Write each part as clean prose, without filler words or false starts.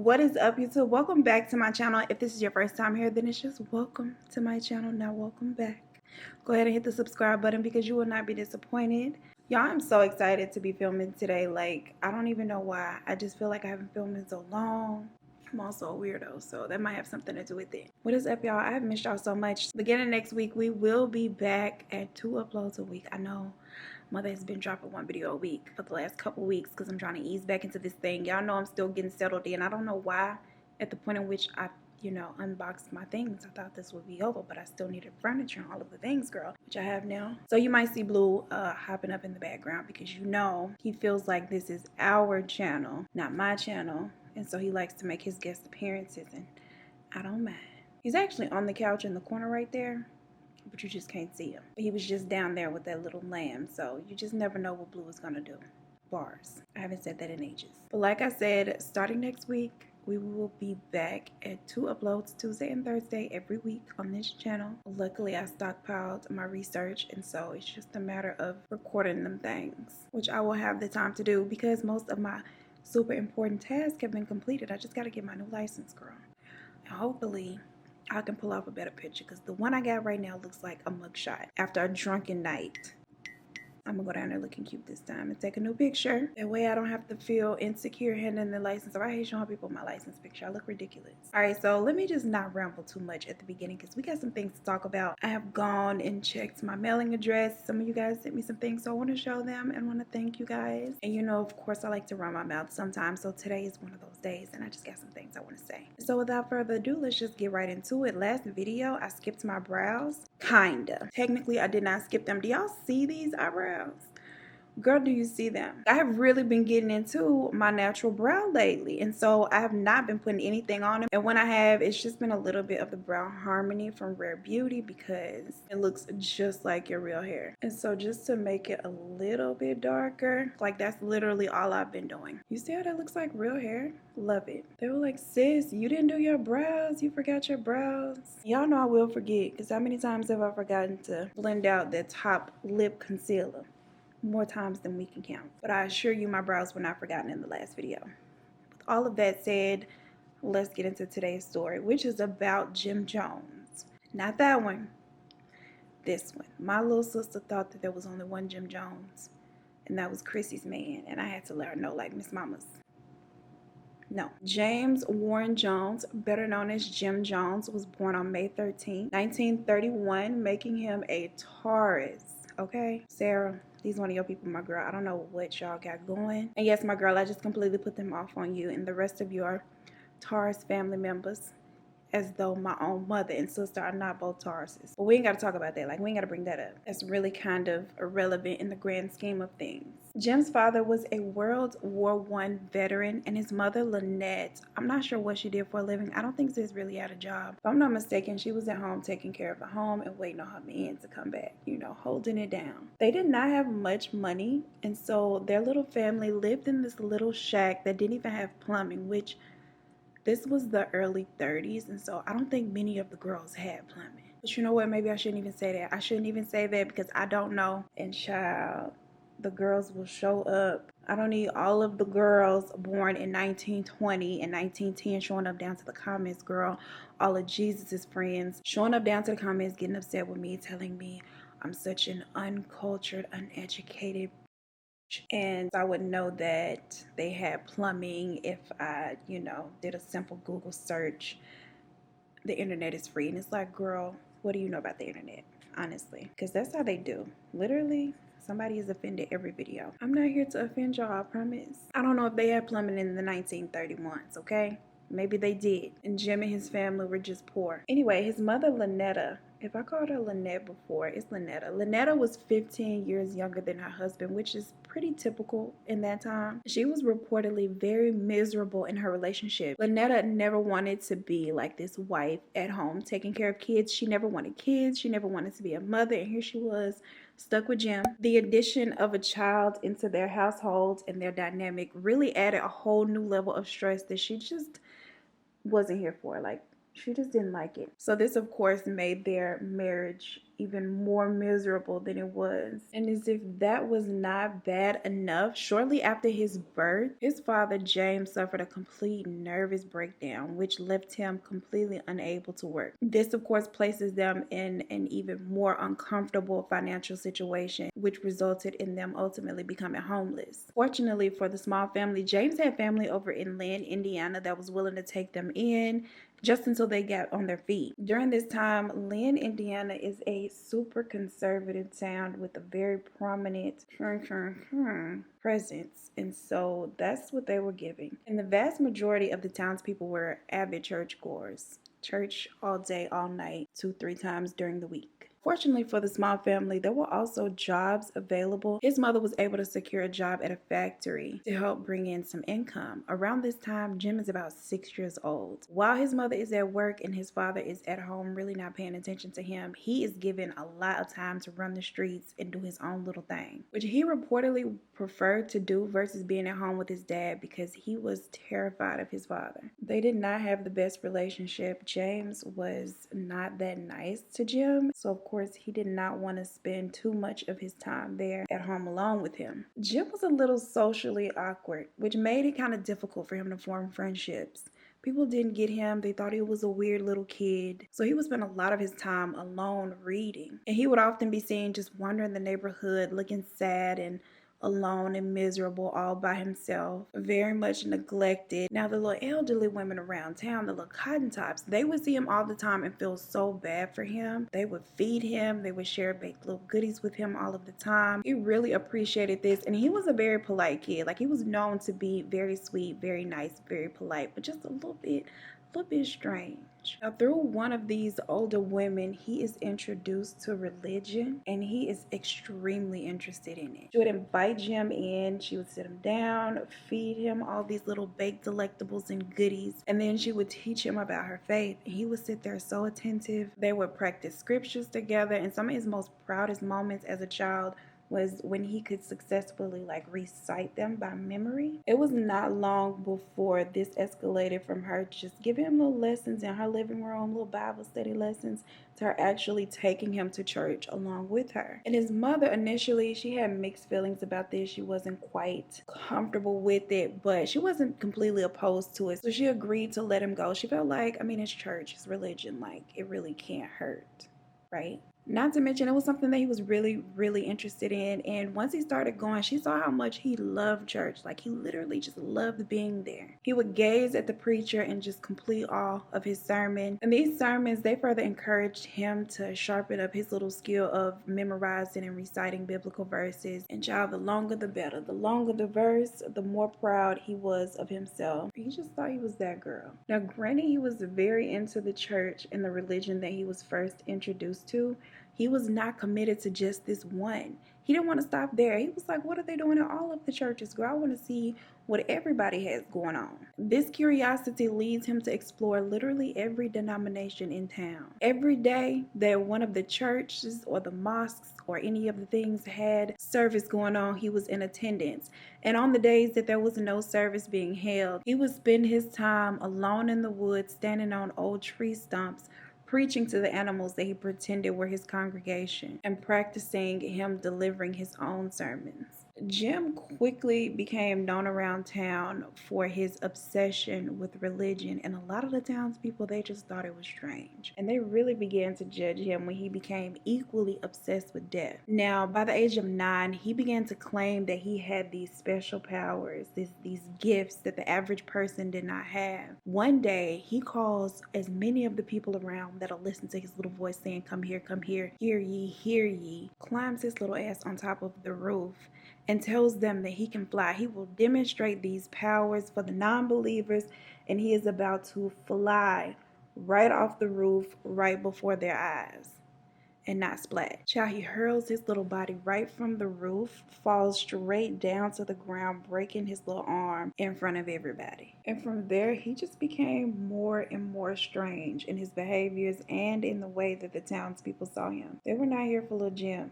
What is up, YouTube? Welcome back to my channel. If this is your first time here, then it's just welcome to my channel. Now welcome back. Go ahead and hit the subscribe button because you will not be disappointed. Y'all, I'm so excited to be filming today. Like, I don't even know why. I just feel like I haven't filmed in so long. I'm also a weirdo, so that might have something to do with it. What is up, y'all? I have missed y'all so much. Beginning next week, we will be back at 2 uploads a week. I know Mother has been dropping one video a week for the last couple weeks because I'm trying to ease back into this thing. Y'all know I'm still getting settled in. I don't know why at the point in which I, unboxed my things, I thought this would be over, but I still needed furniture and all of the things, girl, which I have now. So you might see Blue hopping up in the background because he feels like this is our channel, not my channel. And so he likes to make his guest appearances, and I don't mind. He's actually on the couch in the corner right there, but you just can't see him. He was just down there with that little lamb, so you just never know what Blue is gonna do. Bars. I haven't said that in ages. But like I said, starting next week, we will be back at 2 uploads, Tuesday and Thursday, every week on this channel. Luckily, I stockpiled my research, and so it's just a matter of recording them things, which I will have the time to do because most of my super important tasks have been completed. I just got to get my new license, girl. And hopefully I can pull off a better picture because the one I got right now looks like a mugshot after a drunken night. I'm gonna go down there looking cute this time and take a new picture. That way I don't have to feel insecure handing the license. I hate showing people my license picture. I look ridiculous. All right, so let me just not ramble too much at the beginning because we got some things to talk about. I have gone and checked my mailing address. Some of you guys sent me some things, so I want to show them and want to thank you guys. And of course, I like to run my mouth sometimes, so today is one of those days, and I just got some things I want to say. So without further ado, let's just get right into it. Last video, I skipped my brows. Kinda. Technically, I did not skip them. Do y'all see these eyebrows? Girl, do you see them? I have really been getting into my natural brow lately, and so I have not been putting anything on them. And when I have, it's just been a little bit of the Brow Harmony from Rare Beauty because it looks just like your real hair. And so just to make it a little bit darker, like that's literally all I've been doing. You see how that looks like real hair? Love it. They were like, sis, you didn't do your brows. You forgot your brows. Y'all know I will forget because how many times have I forgotten to blend out that top lip concealer? More times than we can count. But I assure you my brows were not forgotten in the last video. With all of that said, let's get into today's story, which is about Jim Jones. Not that one. This one. My little sister thought that there was only one Jim Jones, and that was Chrissy's man, and I had to let her know, like Miss Mama's. No. James Warren Jones, better known as Jim Jones, was born on May 13, 1931, making him a Taurus. Okay? Sarah, these one of your people, my girl. I don't know what y'all got going. And yes, my girl, I just completely put them off on you and the rest of your Taurus family members, as though my own mother and sister are not both Tauruses. But we ain't got to talk about that. Like, we ain't got to bring that up. That's really kind of irrelevant in the grand scheme of things. Jim's father was a World War I veteran, and his mother, Lynette, I'm not sure what she did for a living. I don't think she's really had a job. If I'm not mistaken, she was at home taking care of the home and waiting on her man to come back, holding it down. They did not have much money, and so their little family lived in this little shack that didn't even have plumbing, which this was the early 30s, and so I don't think many of the girls had plumbing. But you know what? Maybe I shouldn't even say that. I shouldn't even say that because I don't know. And child, the girls will show up. I don't need all of the girls born in 1920 and 1910 showing up down to the comments, girl. All of Jesus's friends showing up down to the comments, getting upset with me, telling me I'm such an uncultured, uneducated, and I would know that they had plumbing if I, did a simple Google search. The internet is free. And it's like, girl, what do you know about the internet? Honestly, because that's how they do. Literally, somebody is offended every video. I'm not here to offend y'all, I promise. I don't know if they had plumbing in the 1931s, okay? Maybe they did. And Jim and his family were just poor. Anyway, his mother, Lynetta, if I called her Lynette before, it's Lynetta. Lynetta was 15 years younger than her husband, which is pretty typical in that time. She was reportedly very miserable in her relationship. Lynetta never wanted to be like this wife at home taking care of kids. She never wanted kids. She never wanted to be a mother. And here she was, stuck with Jim. The addition of a child into their household and their dynamic really added a whole new level of stress that she just wasn't here for. Like, she just didn't like it. So this, of course, made their marriage even more miserable than it was. And as if that was not bad enough, shortly after his birth, his father James suffered a complete nervous breakdown, which left him completely unable to work. This, of course, places them in an even more uncomfortable financial situation, which resulted in them ultimately becoming homeless. Fortunately for the small family, James had family over in Lynn, Indiana that was willing to take them in just until they got on their feet. During this time, Lynn, Indiana is a super conservative town with a very prominent presence, and so that's what they were giving. And the vast majority of the townspeople were avid churchgoers. Church all day, all night, 2-3 times during the week. Fortunately for the small family, there were also jobs available. His mother was able to secure a job at a factory to help bring in some income. Around this time, Jim is about 6 years old. While his mother is at work and his father is at home really not paying attention to him, he is given a lot of time to run the streets and do his own little thing, which he reportedly preferred to do versus being at home with his dad because he was terrified of his father. They did not have the best relationship. James was not that nice to Jim, so of course he did not want to spend too much of his time there at home alone with him. Jim was a little socially awkward, which made it kind of difficult for him to form friendships. People didn't get him. They thought he was a weird little kid. So he would spend a lot of his time alone reading. And he would often be seen just wandering the neighborhood looking sad and alone and miserable all by himself, very much neglected. Now the little elderly women around town, the little cotton tops, they would see him all the time and feel so bad for him. They would feed him, they would share baked little goodies with him all of the time. He really appreciated this, and he was a very polite kid. Like, he was known to be very sweet, very nice, very polite, but just a little bit strange. Now, through one of these older women, he is introduced to religion, and he is extremely interested in it. She would invite Jim in, she would sit him down, feed him all these little baked delectables and goodies, and then she would teach him about her faith. He would sit there so attentive. They would practice scriptures together, and some of his most proudest moments as a child was when he could successfully recite them by memory. It was not long before this escalated from her just giving him little lessons in her living room, little Bible study lessons, to her actually taking him to church along with her. And his mother initially, she had mixed feelings about this. She wasn't quite comfortable with it, but she wasn't completely opposed to it. So she agreed to let him go. She felt like, it's church, it's religion, it really can't hurt, right? Not to mention, it was something that he was really, really interested in. And once he started going, she saw how much he loved church. He literally just loved being there. He would gaze at the preacher in just complete awe of his sermon. And these sermons, they further encouraged him to sharpen up his little skill of memorizing and reciting biblical verses. And child, the longer the better. The longer the verse, the more proud he was of himself. He just thought he was that girl. Now, granted, he was very into the church and the religion that he was first introduced to. He was not committed to just this one. He didn't want to stop there. He was like, what are they doing in all of the churches? Girl, I want to see what everybody has going on. This curiosity leads him to explore literally every denomination in town. Every day that one of the churches or the mosques or any of the things had service going on, he was in attendance. And on the days that there was no service being held, he would spend his time alone in the woods, standing on old tree stumps, preaching to the animals that he pretended were his congregation, and practicing him delivering his own sermons. Jim quickly became known around town for his obsession with religion, and a lot of the townspeople, they just thought it was strange. And they really began to judge him when he became equally obsessed with death. Now, by the age of 9, he began to claim that he had these special powers, these gifts that the average person did not have. One day, he calls as many of the people around that'll listen to his little voice saying, come here, hear ye, climbs his little ass on top of the roof, and tells them that he can fly. He will demonstrate these powers for the non-believers, and he is about to fly right off the roof right before their eyes and not splat. Child, he hurls his little body right from the roof, falls straight down to the ground, breaking his little arm in front of everybody. And from there, he just became more and more strange in his behaviors and in the way that the townspeople saw him. They were not here for little Jim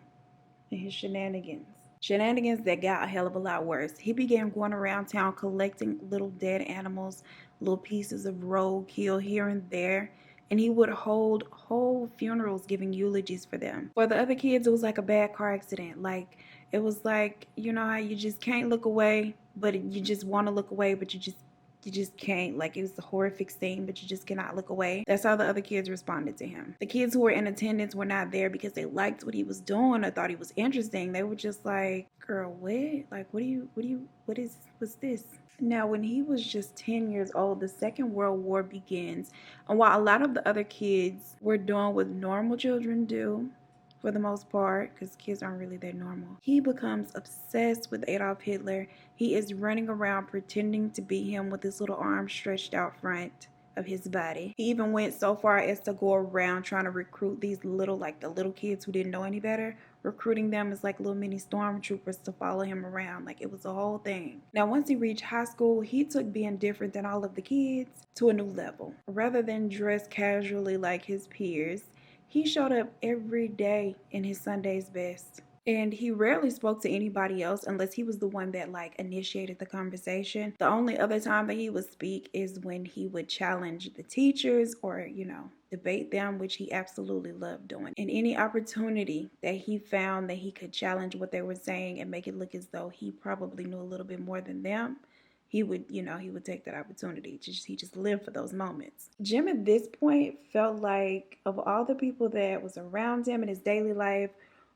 and his shenanigans that got a hell of a lot worse. He began going around town collecting little dead animals, little pieces of roadkill here and there, and he would hold whole funerals giving eulogies for them. For the other kids, it was like a bad car accident. Like, it was like, you know how you just can't look away, but you just want to look away, but you just can't. Like, it was a horrific scene, but you just cannot look away. That's how the other kids responded to him. The kids who were in attendance were not there because they liked what he was doing or thought he was interesting. They were just like, girl, what? Like, what's this? Now, when he was just 10 years old, the Second World War begins. And while a lot of the other kids were doing what normal children do, for the most part, because kids aren't really that normal, he becomes obsessed with Adolf Hitler. He is running around pretending to be him with his little arm stretched out front of his body. He even went so far as to go around trying to recruit these little, like the little kids who didn't know any better, recruiting them as like little mini stormtroopers to follow him around. Like, it was a whole thing. Now, once he reached high school, he took being different than all of the kids to a new level. Rather than dress casually like his peers, he showed up every day in his Sunday's best. And he rarely spoke to anybody else unless he was the one that like initiated the conversation. The only other time that he would speak is when he would challenge the teachers or, you know, debate them, which he absolutely loved doing. And any opportunity that he found that he could challenge what they were saying and make it look as though he probably knew a little bit more than them, he would take that opportunity. He just lived for those moments. Jim at this point felt like of all the people that was around him in his daily life,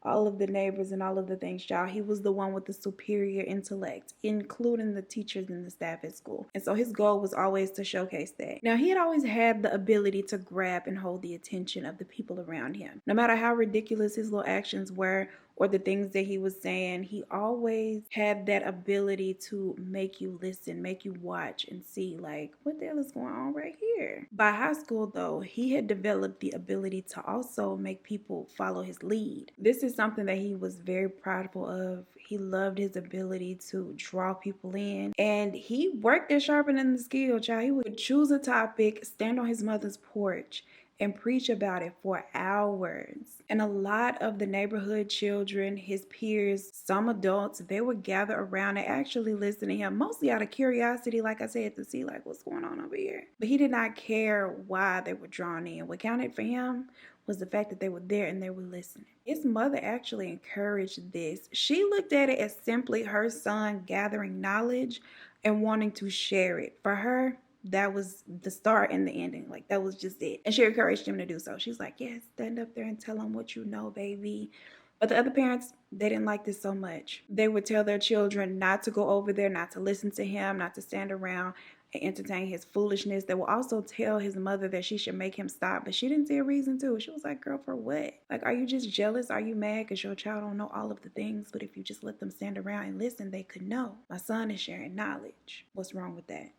all of the neighbors and all of the things, y'all, he was the one with the superior intellect, including the teachers and the staff at school. And so his goal was always to showcase that. Now, he had always had the ability to grab and hold the attention of the people around him. No matter how ridiculous his little actions were or the things that he was saying, he always had that ability to make you listen, make you watch and see, like, what the hell is going on right here? By high school, though, he had developed the ability to also make people follow his lead. This is something that he was very proudful of. He loved his ability to draw people in, and he worked at sharpening the skill, child. He would choose a topic, stand on his mother's porch, and preach about it for hours. And a lot of the neighborhood children, his peers, some adults, they would gather around and actually listen to him, mostly out of curiosity, like I said, to see like what's going on over here. But he did not care why they were drawn in. What counted for him was the fact that they were there and they were listening. His mother actually encouraged this. She looked at it as simply her son gathering knowledge and wanting to share it. For her, that was the start and the ending. Like, that was just it. And she encouraged him to do so. She's like, yes, stand up there and tell him what you know, baby. But the other parents, they didn't like this so much. They would tell their children not to go over there, not to listen to him, not to stand around and entertain his foolishness. They will also tell his mother that she should make him stop, but she didn't see a reason to. She was like, girl, for what? Like, are you just jealous? Are you mad because your child don't know all of the things? But if you just let them stand around and listen, they could know. My son is sharing knowledge. What's wrong with that?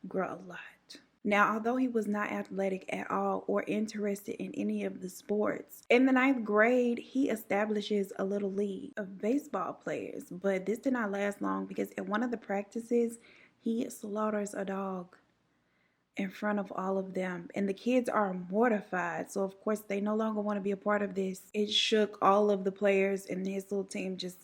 Grow a lot. Now, although he was not athletic at all or interested in any of the sports, in the 9th grade, he establishes a little league of baseball players. But this did not last long because at one of the practices, he slaughters a dog in front of all of them. And the kids are mortified. So, of course, they no longer want to be a part of this. It shook all of the players, and his little team just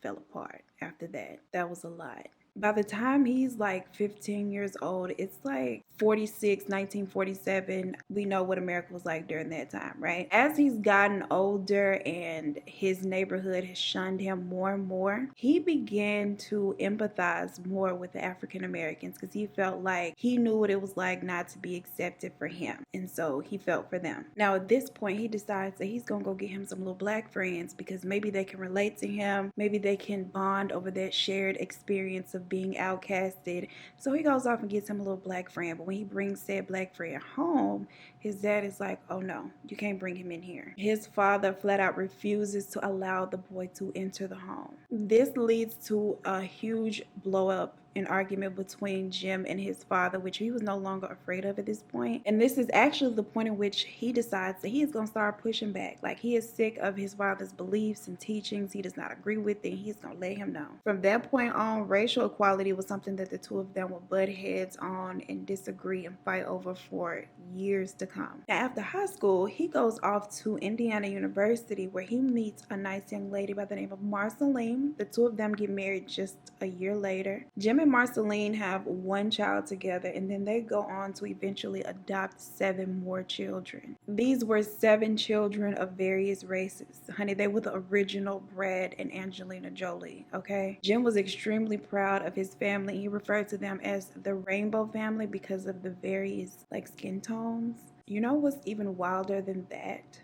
fell apart after that. That was a lot. By the time he's like 15 years old, it's like 1947. We know what America was like during that time, right? As he's gotten older and his neighborhood has shunned him more and more, he began to empathize more with the African Americans because he felt like he knew what it was like not to be accepted for him. And so he felt for them. Now, at this point, he decides that he's going to go get him some little black friends because maybe they can relate to him. Maybe they can bond over that shared experience of being outcasted. So he goes off and gets him a little black friend. But when he brings said black friend home, his dad is like, oh no, you can't bring him in here. His father flat out refuses to allow the boy to enter the home. This leads to a huge blow up, an argument between Jim and his father, which he was no longer afraid of at this point. And this is actually the point in which he decides that he is going to start pushing back. Like, he is sick of his father's beliefs and teachings. He does not agree with it. He's going to let him know. From that point on, racial equality was something that the two of them would butt heads on and disagree and fight over for years to come. Now, after high school, he goes off to Indiana University where he meets a nice young lady by the name of Marceline. The two of them get married just a year later. Jim Jim and Marceline have one child together, and then they go on to eventually adopt 7 more children. These were 7 children of various races. Honey, they were the original Brad and Angelina Jolie, okay? Jim was extremely proud of his family. He referred to them as the Rainbow Family because of the various, like, skin tones. You know what's even wilder than that?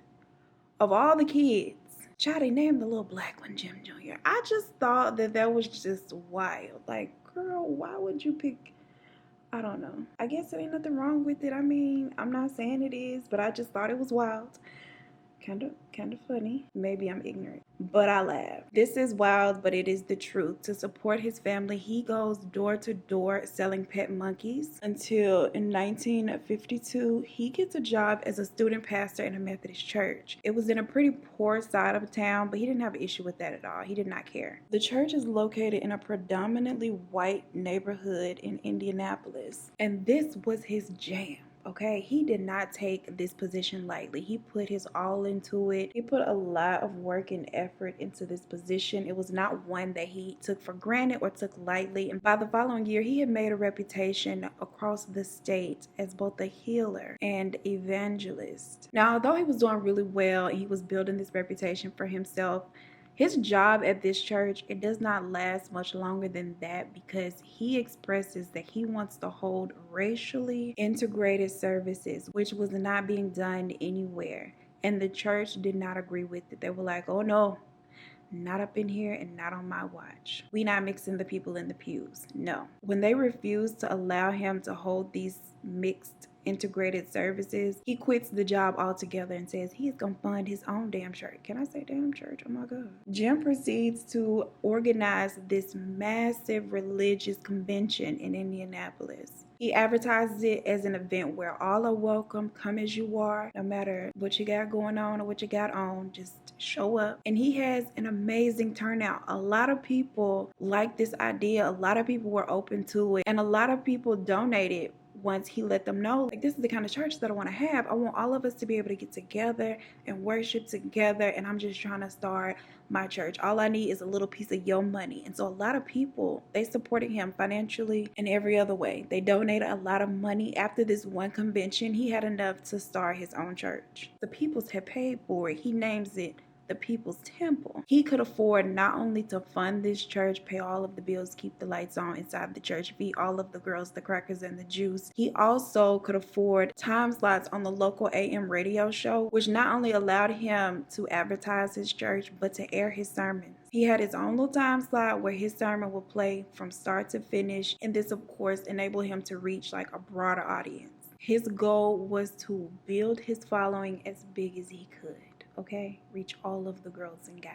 Of all the kids, child, they named the little black one Jim Jr. I just thought that was just wild. Like, girl, why would you pick? I don't know. I guess there ain't nothing wrong with it. I mean, I'm not saying it is, but I just thought it was wild. Kind of funny. Maybe I'm ignorant, but I laugh. This is wild, but it is the truth. To support his family, he goes door to door selling pet monkeys until in 1952, he gets a job as a student pastor in a Methodist church. It was in a pretty poor side of town, but he didn't have an issue with that at all. He did not care. The church is located in a predominantly white neighborhood in Indianapolis, and this was his jam. Okay, he did not take this position lightly. He put his all into it. He put a lot of work and effort into this position. It was not one that he took for granted or took lightly. And by the following year, he had made a reputation across the state as both a healer and evangelist. Now, although he was doing really well, he was building this reputation for himself. His job at this church, it does not last much longer than that because he expresses that he wants to hold racially integrated services, which was not being done anywhere. And the church did not agree with it. They were like, oh no, not up in here and not on my watch. We not mixing the people in the pews. No. When they refused to allow him to hold these mixed integrated services, he quits the job altogether and says he is gonna fund his own damn church. Can I say damn church? Oh my god. Jim proceeds to organize this massive religious convention in Indianapolis. He advertises it as an event where all are welcome, come as you are, no matter what you got going on or what you got on, just show up. And he has an amazing turnout. A lot of people like this idea. A lot of people were open to it, and a lot of people donated once he let them know, like, this is the kind of church that I want to have. I want all of us to be able to get together and worship together, and I'm just trying to start my church. All I need is a little piece of your money. And so a lot of people, they supported him financially and every other way. They donated a lot of money. After this one convention, he had enough to start his own church. The Peoples had paid for it. He names it the People's Temple. He could afford not only to fund this church, pay all of the bills, keep the lights on inside the church, feed all of the girls the crackers and the juice. He also could afford time slots on the local AM radio show, which not only allowed him to advertise his church, but to air his sermons. He had his own little time slot where his sermon would play from start to finish, and this of course enabled him to reach like a broader audience. His goal was to build his following as big as he could. Okay, reach all of the girls and guys.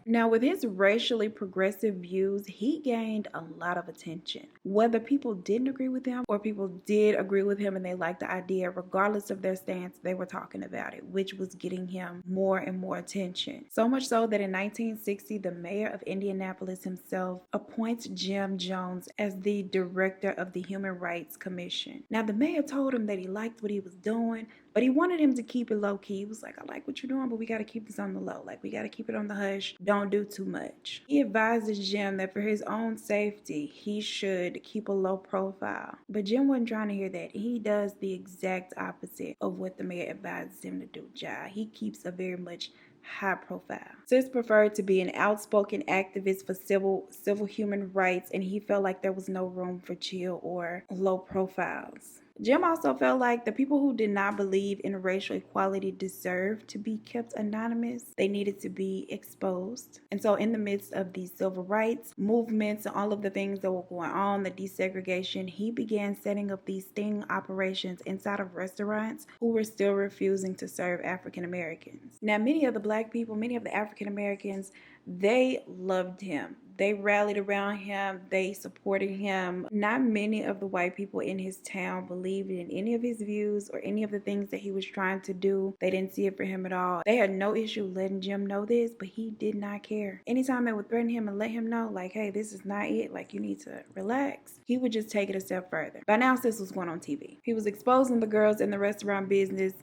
Now, with his racially progressive views, he gained a lot of attention. Whether people didn't agree with him or people did agree with him and they liked the idea, regardless of their stance, they were talking about it, which was getting him more and more attention. So much so that in 1960, the mayor of Indianapolis himself appoints Jim Jones as the director of the Human Rights Commission. Now, the mayor told him that he liked what he was doing, but he wanted him to keep it low key. He was like, I like what you're doing, but we got to keep this on the low. Like, we got to keep it on the hush. Don't do too much. He advises Jim that for his own safety, he should keep a low profile. But Jim wasn't trying to hear that. He does the exact opposite of what the mayor advises him to do, Jai. He keeps a very much high profile. Sis preferred to be an outspoken activist for civil human rights, and he felt like there was no room for chill or low profiles. Jim also felt like the people who did not believe in racial equality deserved to be kept anonymous. They needed to be exposed. And so in the midst of these civil rights movements and all of the things that were going on, the desegregation, he began setting up these sting operations inside of restaurants who were still refusing to serve African Americans. Now, many of the black people, many of the African Americans, they loved him. They rallied around him. They supported him. Not many of the white people in his town believed in any of his views or any of the things that he was trying to do. They didn't see it for him at all. They had no issue letting Jim know this, but he did not care. Anytime they would threaten him and let him know, like, hey, this is not it. Like, you need to relax, he would just take it a step further. By now, Sis was going on TV. He was exposing the girls in the restaurant business,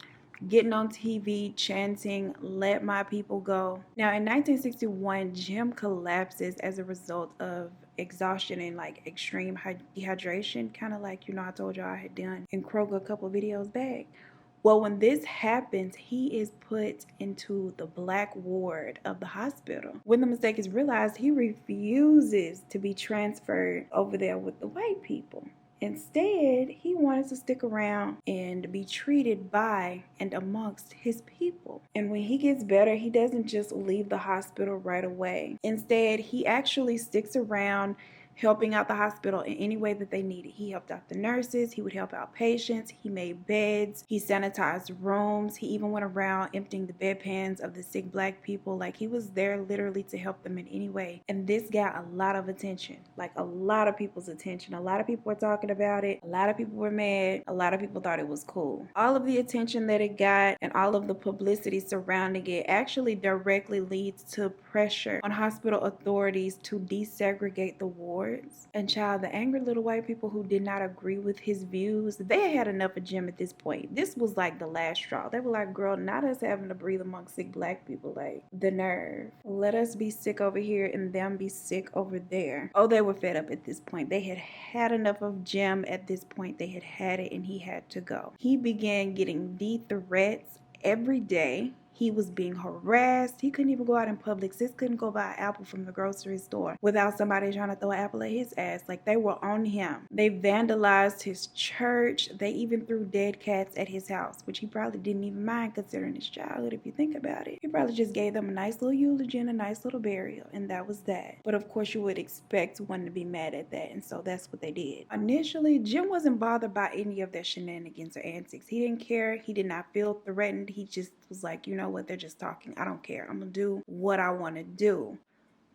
getting on TV, chanting, let my people go. Now, in 1961, Jim collapses as a result of exhaustion and like extreme dehydration, kind of like, you know, I told y'all I had done in Kroger a couple videos back. Well, when this happens, he is put into the black ward of the hospital. When the mistake is realized, he refuses to be transferred over there with the white people. Instead, he wanted to stick around and be treated by and amongst his people. And when he gets better, he doesn't just leave the hospital right away. Instead, he actually sticks around, helping out the hospital in any way that they needed. He helped out the nurses, he would help out patients, he made beds, he sanitized rooms, he even went around emptying the bedpans of the sick black people. Like, he was there literally to help them in any way. And this got a lot of attention, like a lot of people's attention. A lot of people were talking about it, a lot of people were mad, a lot of people thought it was cool. All of the attention that it got and all of the publicity surrounding it actually directly leads to pressure on hospital authorities to desegregate the ward. And child, the angry little white people who did not agree with his views, they had enough of Jim at this point. This was like the last straw. They were like, girl, not us having to breathe amongst sick black people. Like, the nerve. Let us be sick over here and them be sick over there. Oh, they were fed up at this point. They had had enough of Jim at this point. They had had it and he had to go. He began getting the threats every day. He was being harassed. He couldn't even go out in public. Sis couldn't go buy an apple from the grocery store without somebody trying to throw an apple at his ass. Like, they were on him. They vandalized his church. They even threw dead cats at his house, which he probably didn't even mind considering his childhood, if you think about it. He probably just gave them a nice little eulogy and a nice little burial, and that was that. But of course, you would expect one to be mad at that, and so that's what they did. Initially, Jim wasn't bothered by any of their shenanigans or antics. He didn't care. He did not feel threatened. He just was like, you know what, they're just talking. I don't care. I'm gonna do what I want to do.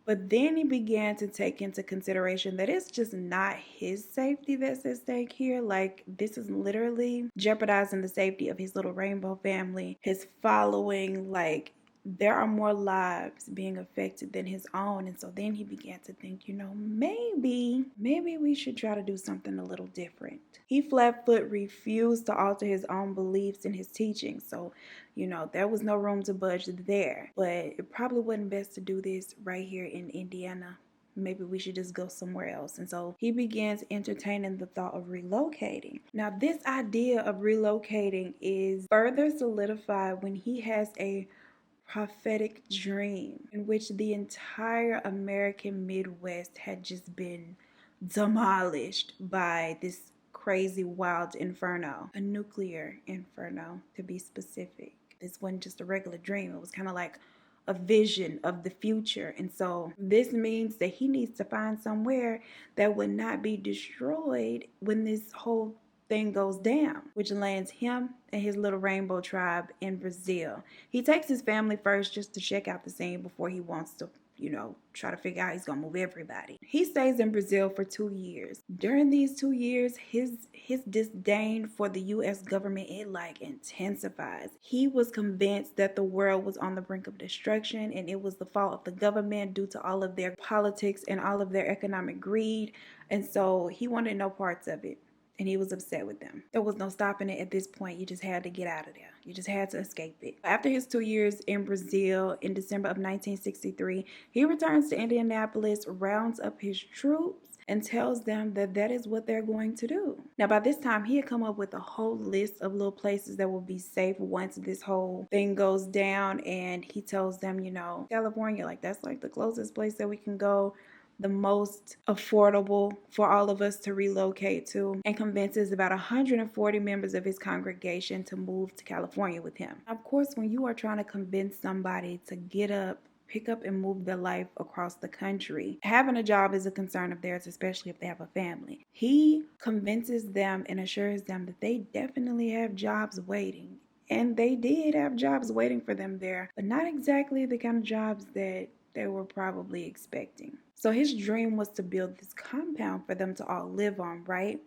But then he began to take into consideration that it's just not his safety that's at stake here. Like, this is literally jeopardizing the safety of his little rainbow family, his following. Like, there are more lives being affected than his own. And so then he began to think, you know, maybe we should try to do something a little different. He flat-foot refused to alter his own beliefs and his teaching. So, you know, there was no room to budge there. But it probably wasn't best to do this right here in Indiana. Maybe we should just go somewhere else. And so he begins entertaining the thought of relocating. Now, this idea of relocating is further solidified when he has a prophetic dream in which the entire American Midwest had just been demolished by this crazy wild inferno, a nuclear inferno to be specific. This wasn't just a regular dream. It was kind of like a vision of the future. And so this means that he needs to find somewhere that would not be destroyed when this whole thing goes down, which lands him and his little rainbow tribe in Brazil. He takes his family first just to check out the scene before he wants to, you know, try to figure out he's gonna move everybody. He stays in Brazil for 2 years. During these 2 years, his disdain for the U.S. government, it like intensifies. He was convinced that the world was on the brink of destruction and it was the fault of the government due to all of their politics and all of their economic greed. And so he wanted no parts of it. And he was upset with them. There was no stopping it at this point. You just had to get out of there. You just had to escape it. After his 2 years in Brazil in December of 1963, he returns to Indianapolis, rounds up his troops, and tells them that that is what they're going to do. Now, by this time, he had come up with a whole list of little places that will be safe once this whole thing goes down. And he tells them, you know, California, like, that's like the closest place that we can go, the most affordable for all of us to relocate to, and convinces about 140 members of his congregation to move to California with him. Of course, when you are trying to convince somebody to get up, pick up and move their life across the country, having a job is a concern of theirs, especially if they have a family. He convinces them and assures them that they definitely have jobs waiting. And they did have jobs waiting for them there, but not exactly the kind of jobs that they were probably expecting. So his dream was to build this compound for them to all live on, right?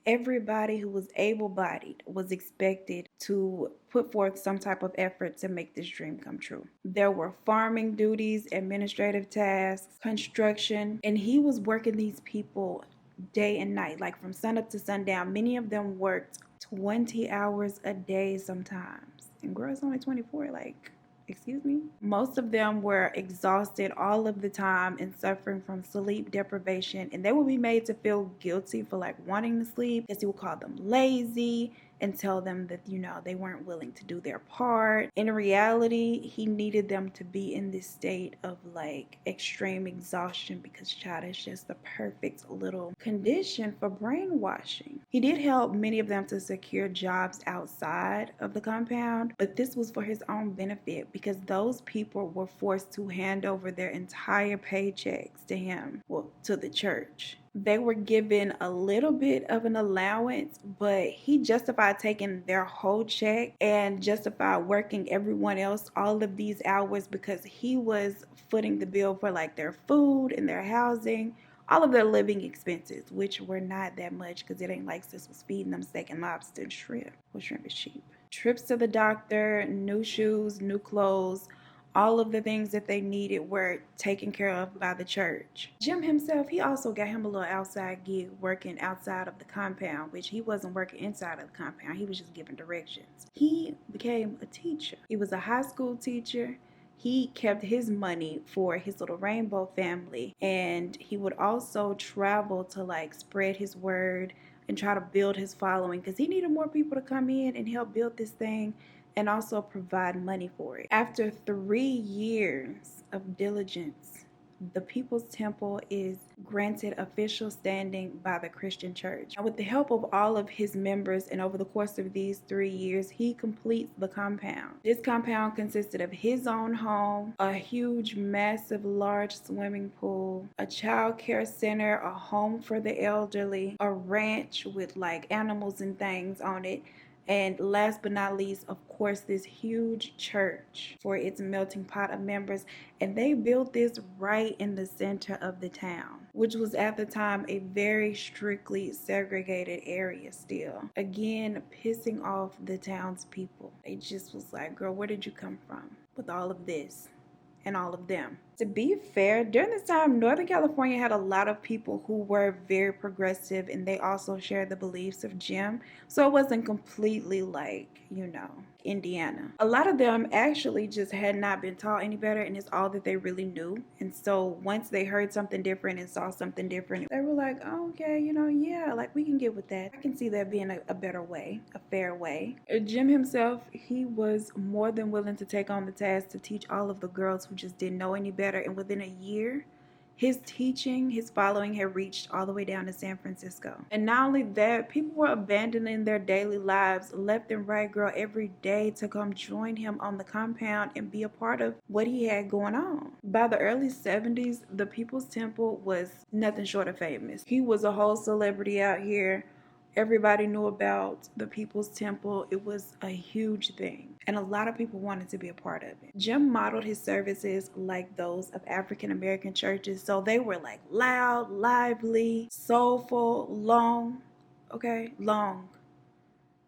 Everybody who was able-bodied was expected to put forth some type of effort to make this dream come true. There were farming duties, administrative tasks, construction, and he was working these people day and night, like from sunup to sundown. Many of them worked 20 hours a day sometimes. And girl, it's only 24, like, excuse me, most of them were exhausted all of the time and suffering from sleep deprivation, and they would be made to feel guilty for like wanting to sleep because he would call them lazy and tell them that, you know, they weren't willing to do their part. In reality, he needed them to be in this state of like extreme exhaustion because, child, is just the perfect little condition for brainwashing. He did help many of them to secure jobs outside of the compound, but this was for his own benefit because those people were forced to hand over their entire paychecks to him, well, to the church. They were given a little bit of an allowance, but he justified taking their whole check and justified working everyone else all of these hours because he was footing the bill for like their food and their housing, all of their living expenses, which were not that much because it ain't like sis was feeding them steak and lobster and shrimp. Well, shrimp is cheap. Trips to the doctor, new shoes, new clothes, all of the things that they needed were taken care of by the church. Jim himself, he also got him a little outside gig working outside of the compound, which he wasn't working inside of the compound. He was just giving directions. He became a teacher. He was a high school teacher. He kept his money for his little rainbow family, and he would also travel to like spread his word and try to build his following because he needed more people to come in and help build this thing and also provide money for it. After 3 years of diligence, the People's Temple is granted official standing by the Christian church. And with the help of all of his members and over the course of these 3 years, he completes the compound. This compound consisted of his own home, a huge, massive, large swimming pool, a child care center, a home for the elderly, a ranch with like animals and things on it, and last but not least, of course, this huge church for its melting pot of members. And they built this right in the center of the town, which was at the time a very strictly segregated area still. Again, pissing off the townspeople. They just was like, girl, where did you come from with all of this? And all of them. To be fair, during this time, Northern California had a lot of people who were very progressive, and they also shared the beliefs of Jim. So it wasn't completely like, you know, Indiana. A lot of them actually just had not been taught any better, and it's all that they really knew. And so once they heard something different and saw something different, they were like, oh, okay, you know, yeah, like we can get with that. I can see that being a better way, a fair way. Jim himself, he was more than willing to take on the task to teach all of the girls who just didn't know any better. And within a year, his teaching, his following had reached all the way down to San Francisco. And not only that, people were abandoning their daily lives left and right, girl, every day to come join him on the compound and be a part of what he had going on. By the early 70s, the People's Temple was nothing short of famous. He was a whole celebrity out here. Everybody knew about the People's Temple. It was a huge thing, and a lot of people wanted to be a part of it. Jim modeled his services like those of African American churches, so they were like loud, lively, soulful, long. Okay, long.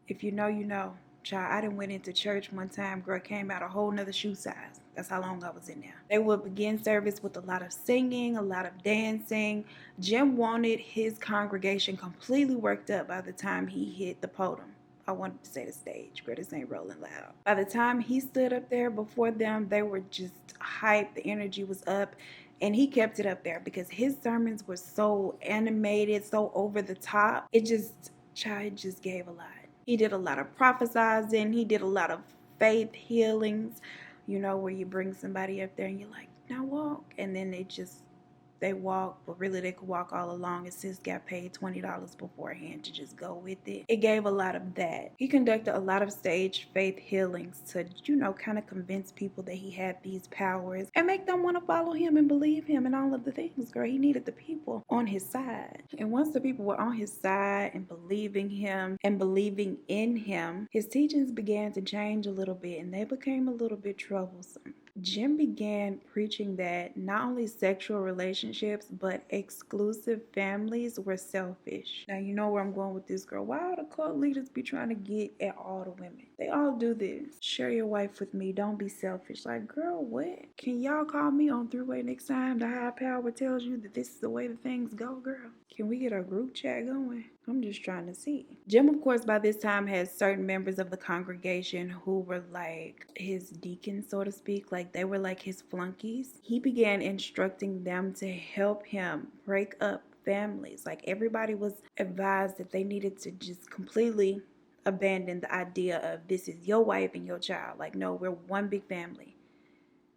If you know, you know. Child, I done went into church one time, girl, came out a whole nother shoe size. That's how long I was in there. They would begin service with a lot of singing, a lot of dancing. Jim wanted his congregation completely worked up by the time he hit the podium. I wanted to say the stage, girl, this ain't rolling loud. By the time he stood up there before them, they were just hyped. The energy was up. And he kept it up there because his sermons were so animated, so over the top. It just gave a lot. He did a lot of prophesizing. He did a lot of faith healings, you know, where you bring somebody up there and you're like, now walk. And then they walk, but really they could walk all along. And sis got paid $20 beforehand to just go with it. It gave a lot of that. He conducted a lot of stage faith healings to, you know, kind of convince people that he had these powers and make them want to follow him and believe him and all of the things, girl. He needed the people on his side. And once the people were on his side and believing him and believing in him, his teachings began to change a little bit and they became a little bit troublesome. Jim began preaching that not only sexual relationships, but exclusive families were selfish. Now, you know where I'm going with this, girl. Why all the cult leaders be trying to get at all the women? They all do this. Share your wife with me. Don't be selfish. Like, girl, what? Can y'all call me on three-way next time the high power tells you that this is the way the things go, girl? Can we get our group chat going? I'm just trying to see. Jim, of course, by this time has certain members of the congregation who were like his deacons, so to speak. Like they were like his flunkies. He began instructing them to help him break up families. Like everybody was advised that they needed to just completely abandon the idea of this is your wife and your child. Like, no, we're one big family.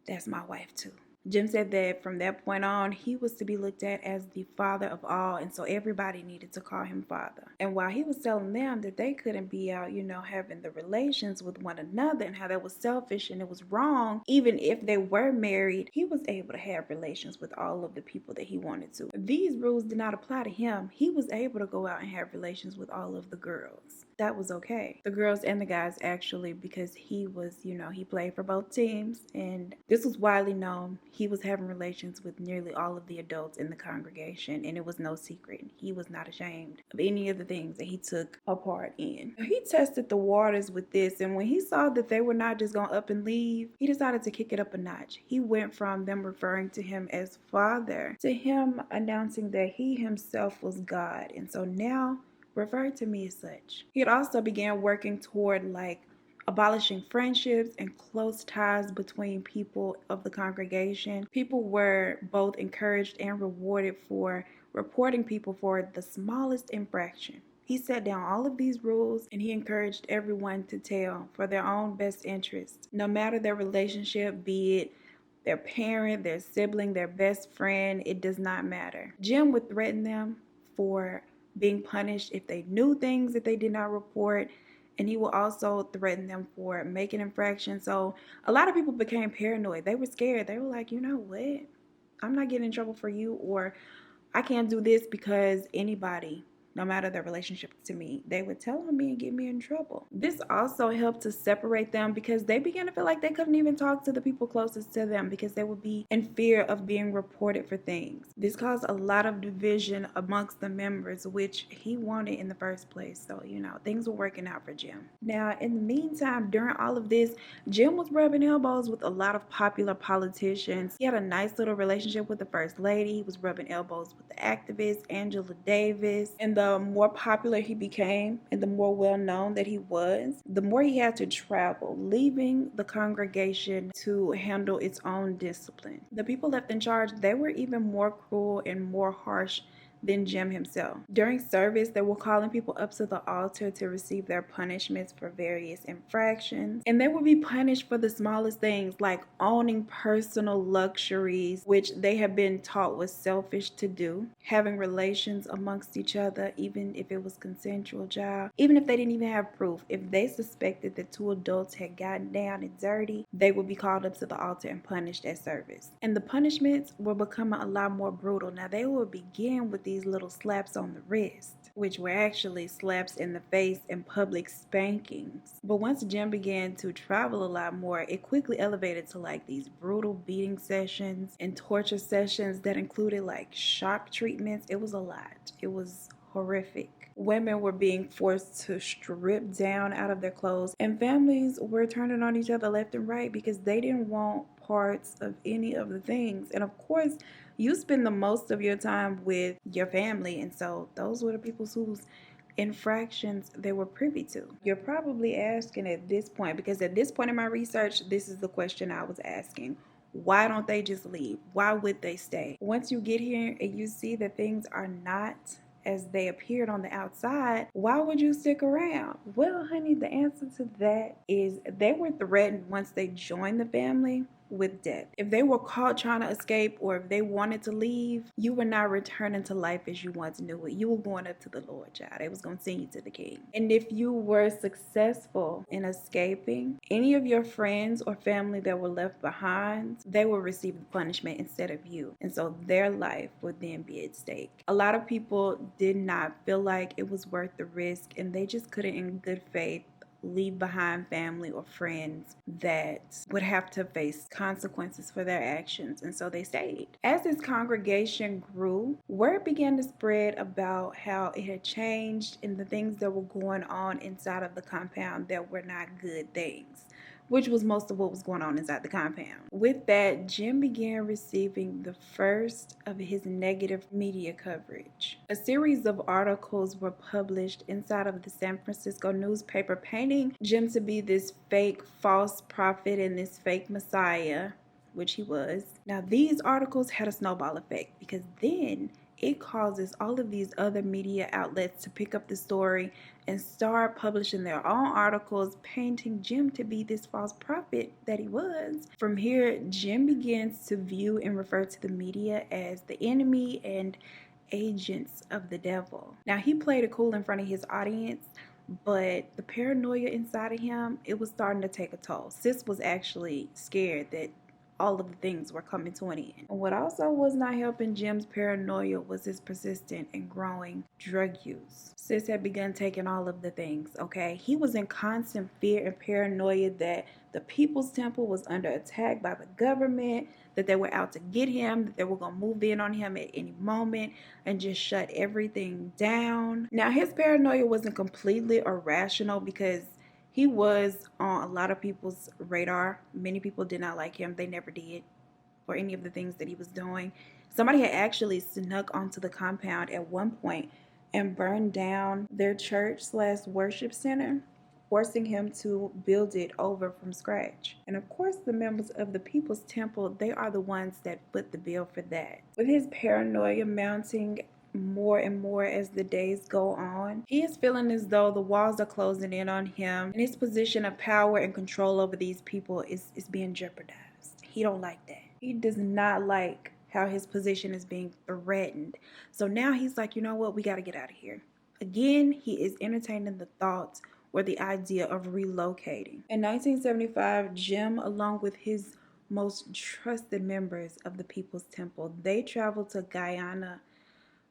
That's my wife too. Jim said that from that point on, he was to be looked at as the father of all, and so everybody needed to call him father. And while he was telling them that they couldn't be out, having the relations with one another and how that was selfish and it was wrong, even if they were married, he was able to have relations with all of the people that he wanted to. These rules did not apply to him. He was able to go out and have relations with all of the girls. That was okay. The girls and the guys, actually, because he was, he played for both teams, and this was widely known. He was having relations with nearly all of the adults in the congregation, and it was no secret. He was not ashamed of any of the things that he took a part in. He tested the waters with this, and when he saw that they were not just going to up and leave, he decided to kick it up a notch. He went from them referring to him as father to him announcing that he himself was God, and so now referred to me as such. He had also began working toward abolishing friendships and close ties between people of the congregation. People were both encouraged and rewarded for reporting people for the smallest infraction. He set down all of these rules, and he encouraged everyone to tell for their own best interest, no matter their relationship, be it their parent, their sibling, their best friend, it does not matter. Jim would threaten them for being punished if they knew things that they did not report, and he will also threaten them for making infractions. So a lot of people became paranoid. They were scared. They were like, you know what? I'm not getting in trouble for you, or I can't do this because anybody, no matter their relationship to me, they would tell on me and get me in trouble. This also helped to separate them because they began to feel like they couldn't even talk to the people closest to them because they would be in fear of being reported for things. This caused a lot of division amongst the members, which he wanted in the first place. So, things were working out for Jim. Now, in the meantime, during all of this, Jim was rubbing elbows with a lot of popular politicians. He had a nice little relationship with the First Lady. He was rubbing elbows with the activist, Angela Davis, and the more popular he became and the more well known that he was, the more he had to travel, leaving the congregation to handle its own discipline. The people left in charge, they were even more cruel and more harsh than Jim himself. During service, they were calling people up to the altar to receive their punishments for various infractions, and they would be punished for the smallest things like owning personal luxuries, which they had been taught was selfish to do, having relations amongst each other, even if it was consensual, child, even if they didn't even have proof. If they suspected that two adults had gotten down and dirty, they would be called up to the altar and punished at service. And the punishments were becoming a lot more brutal. Now, they would begin with these little slaps on the wrist, which were actually slaps in the face and public spankings. But once Jim began to travel a lot more, it quickly elevated to these brutal beating sessions and torture sessions that included shock treatments. It was a lot. It was horrific. Women were being forced to strip down out of their clothes, and families were turning on each other left and right because they didn't want parts of any of the things. And of course, you spend the most of your time with your family, and so those were the people whose infractions they were privy to. You're probably asking at this point, because at this point in my research, this is the question I was asking. Why don't they just leave? Why would they stay? Once you get here and you see that things are not as they appeared on the outside, why would you stick around? Well, honey, the answer to that is they were threatened once they joined the family with death. If they were caught trying to escape, or if they wanted to leave, you were not returning to life as you once knew it. You were going up to the Lord, child. They was going to send you to the King. And if you were successful in escaping, any of your friends or family that were left behind, they will receive the punishment instead of you. And so their life would then be at stake. A lot of people did not feel like it was worth the risk, and they just couldn't in good faith leave behind family or friends that would have to face consequences for their actions, and so they stayed. As this congregation grew, word began to spread about how it had changed and the things that were going on inside of the compound that were not good things. which was most of what was going on inside the compound. With that, Jim began receiving the first of his negative media coverage. A series of articles were published inside of the San Francisco newspaper painting Jim to be this fake false prophet and this fake messiah, which he was. Now, these articles had a snowball effect because then it causes all of these other media outlets to pick up the story and start publishing their own articles painting Jim to be this false prophet that he was. From here, Jim begins to view and refer to the media as the enemy and agents of the devil. Now, he played it cool in front of his audience, but the paranoia inside of him, it was starting to take a toll. Sis was actually scared that all of the things were coming to an end. And what also was not helping Jim's paranoia was his persistent and growing drug use. Sis had begun taking all of the things, okay? He was in constant fear and paranoia that the People's Temple was under attack by the government, that they were out to get him, that they were going to move in on him at any moment and just shut everything down. Now, his paranoia wasn't completely irrational because he was on a lot of people's radar. Many people did not like him. They never did, or any of the things that he was doing. Somebody had actually snuck onto the compound at one point and burned down their church/worship center, forcing him to build it over from scratch. And of course, the members of the People's Temple, they are the ones that foot the bill for that. With his paranoia mounting more and more as the days go on, he is feeling as though the walls are closing in on him and his position of power and control over these people is being jeopardized. He don't like that. He does not like how his position is being threatened. So now he's like, you know what, we got to get out of here. Again, he is entertaining the thought or the idea of relocating. In 1975, Jim, along with his most trusted members of the People's Temple, they traveled to Guyana.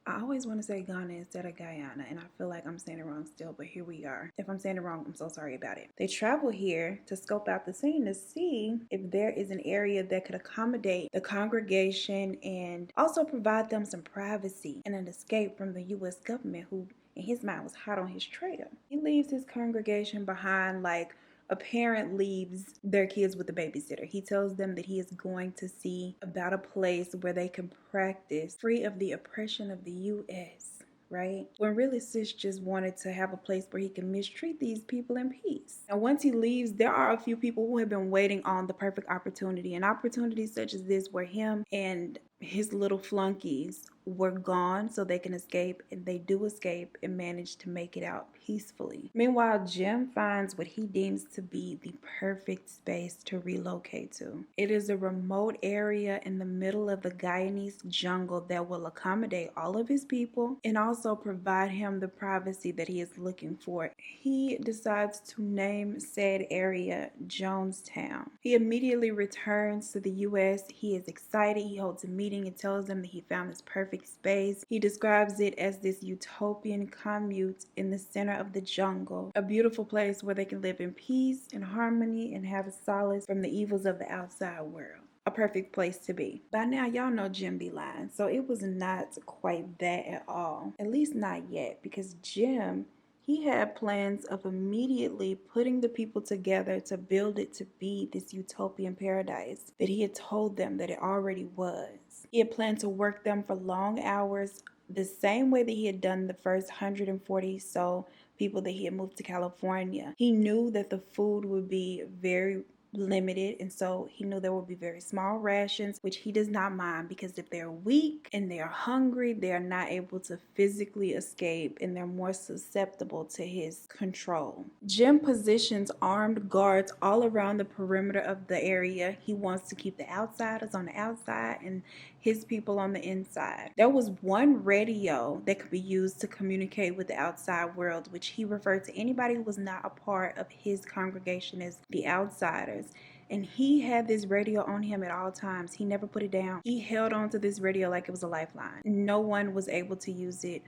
I always want to say Ghana instead of Guyana, and I feel like I'm saying it wrong still, but here we are. If I'm saying it wrong, I'm so sorry about it. They travel here to scope out the scene to see if there is an area that could accommodate the congregation and also provide them some privacy and an escape from the U.S. government, who in his mind was hot on his trail. He leaves his congregation behind like a parent leaves their kids with a babysitter. He tells them that he is going to see about a place where they can practice free of the oppression of the U.S., right? When really Sis just wanted to have a place where he can mistreat these people in peace. And once he leaves, there are a few people who have been waiting on the perfect opportunity. An opportunity such as this where him and his little flunkies were gone so they can escape, and they do escape and manage to make it out peacefully. Meanwhile, Jim finds what he deems to be the perfect space to relocate to. It is a remote area in the middle of the Guyanese jungle that will accommodate all of his people and also provide him the privacy that he is looking for. He decides to name said area Jonestown. He immediately returns to the U.S. He is excited. He holds a meeting and tells them that he found this perfect space. He describes it as this utopian commune in the center of the jungle, a beautiful place where they can live in peace and harmony and have a solace from the evils of the outside world. A perfect place to be. By now, y'all know Jim be lying, so it was not quite that at all. At least not yet, because Jim, he had plans of immediately putting the people together to build it to be this utopian paradise that he had told them that it already was. He had planned to work them for long hours, the same way that he had done the first 140 so people that he had moved to California. He knew that the food would be very limited, and so he knew there would be very small rations, which he does not mind, because if they're weak and they're hungry, they're not able to physically escape and they're more susceptible to his control. Jim positions armed guards all around the perimeter of the area. He wants to keep the outsiders on the outside and his people on the inside. There was one radio that could be used to communicate with the outside world, which he referred to anybody who was not a part of his congregation as the outsiders. And he had this radio on him at all times. He never put it down. He held on to this radio like it was a lifeline. No one was able to use it